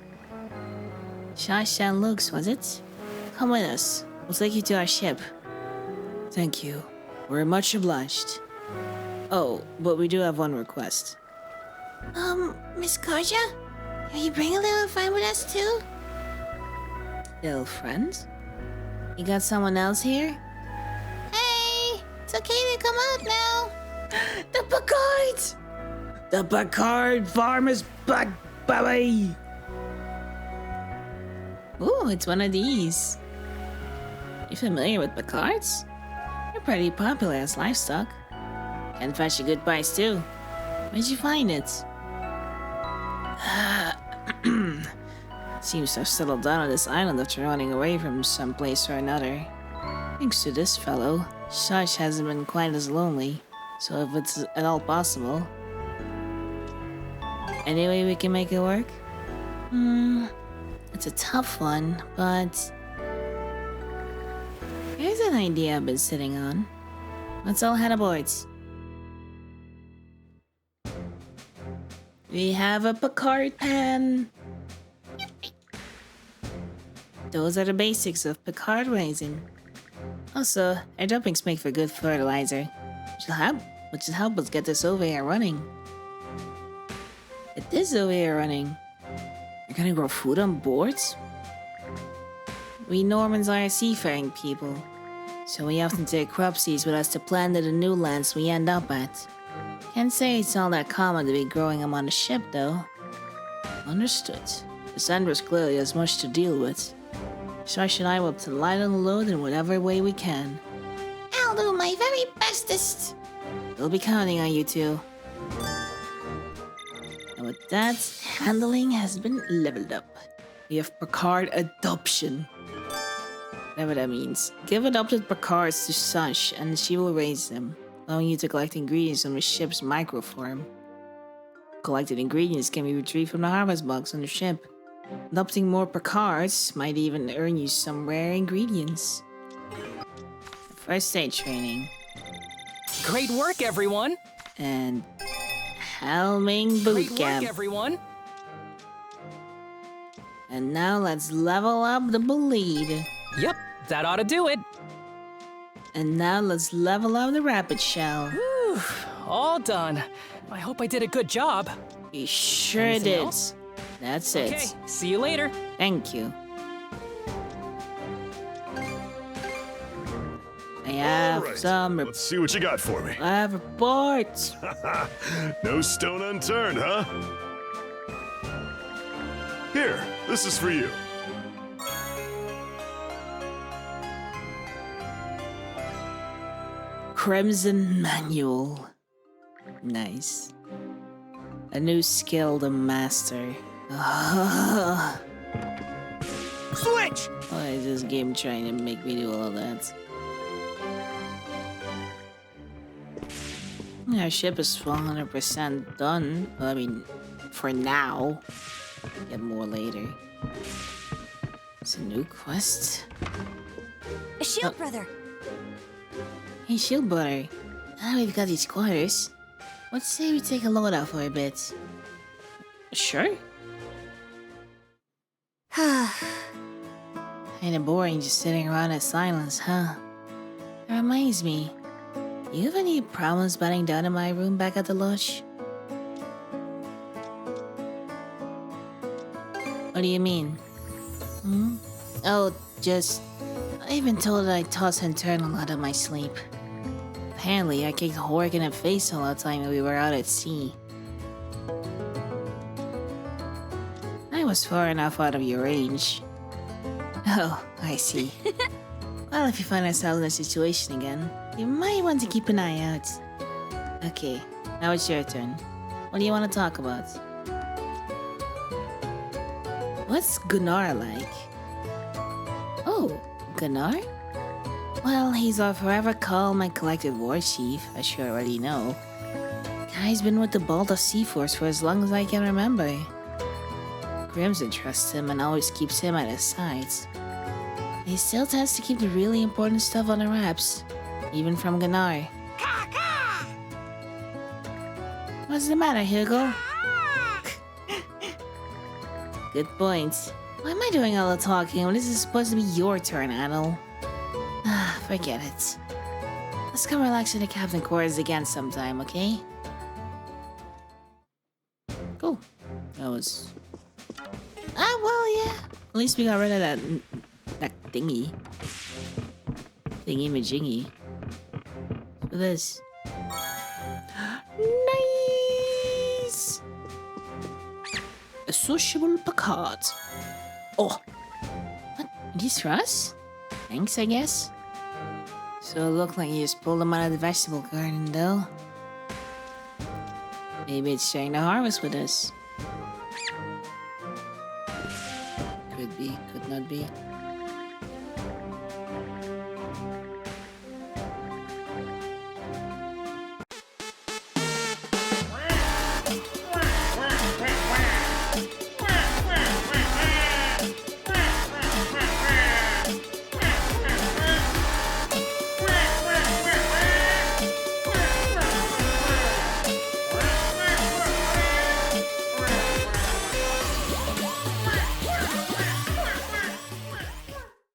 S1: Shashan Lux, was it? Come with us. We'll take you to our ship. Thank you. We're much obliged. Oh, but we do have one request.
S9: Miss Karja? Will you bring a little friend with us too?
S1: Little friend? You got someone else here?
S9: Hey! It's okay to come out now.
S1: The Picard! The Picard farm is back, baby! Ooh, it's one of these. You familiar with Picards? They're pretty popular as livestock. Can fetch a good price too. Where'd you find it? Seems to have settled down on this island after running away from some place or another. Thanks to this fellow, Shush hasn't been quite as lonely. So if it's at all possible... Any way we can make it work? It's a tough one, but here's an idea I've been sitting on. Let's all head aboard. We have a Picard pan. Those are the basics of Picard raising. Also, our dumpings make for good fertilizer, which will help us get this over here running. Get this over here running. You're gonna grow food on boards? We Normans are seafaring people, so we often take crop seeds with us to plant to the new lands we end up at. Can't say it's all that common to be growing them on a ship, though. Understood. The sand was clearly as much to deal with. So I should able to lighten the load in whatever way we can.
S9: I'll do my very bestest.
S1: We'll be counting on you two. And with that, handling has been leveled up. We have Picard adoption. Whatever that means. Give adopted Picards to Sash and she will raise them, allowing you to collect ingredients on the ship's microform. Collected ingredients can be retrieved from the harvest box on the ship. Adopting more Picards might even earn you some rare ingredients. First aid training.
S3: Great work, everyone!
S1: And helming boot camp.
S3: Great work, everyone!
S1: And now let's level up the bleed.
S3: Yep, that ought to do it.
S1: And now let's level up the rapid shell.
S3: Whew, all done. I hope I did a good job.
S1: You sure
S3: Anything
S1: did.
S3: else?
S1: That's it.
S3: Okay, see you later.
S1: Thank you. I have
S6: All right,
S1: some.
S6: Let's see what you got for me.
S1: I have reports.
S6: No stone unturned, huh? Here, this is for you.
S1: Crimson Manual. Nice. A new skill to master.
S13: Switch!
S1: Why is this game trying to make me do all that? Our ship is 100% done. I mean, for now. Get more later. It's a new quest.
S5: A shield brother.
S1: Hey, shield brother. Now we've got these quarters. Let's say we take a load out for a bit. Sure. Kinda boring just sitting around in silence, huh? That reminds me. You have any problems bedding down in my room back at the lodge? What do you mean? Oh, just... I've been told that I toss and turn a lot in my sleep. Apparently, I kicked Hork in the face all the time when we were out at sea. I was far enough out of your range. Oh, I see. Well, if you find yourself in a situation again, you might want to keep an eye out. Okay, now it's your turn. What do you want to talk about? What's Gunnar like? Oh, Gunnar? Well, he's our forever calm and collected war chief, as you already know. Guy's been with the Balta Sea Force for as long as I can remember. Crimson trusts him and always keeps him at his sides. He still tends to keep the really important stuff on the wraps, even from Gunnar. What's the matter, Hugo? Good point. Why am I doing all the talking when this is supposed to be your turn, Adel? Forget it. Let's come relax in the captain quarters again sometime, okay? Cool. That was... well, yeah. At least we got rid of that thingy. Thingy-majingy. Look at this. Nice! A sociable Picard. Oh! What? Are these for us? Thanks, I guess? So it looked like you just pulled them out of the vegetable garden, though. Maybe it's sharing the harvest with us. Could be, could not be.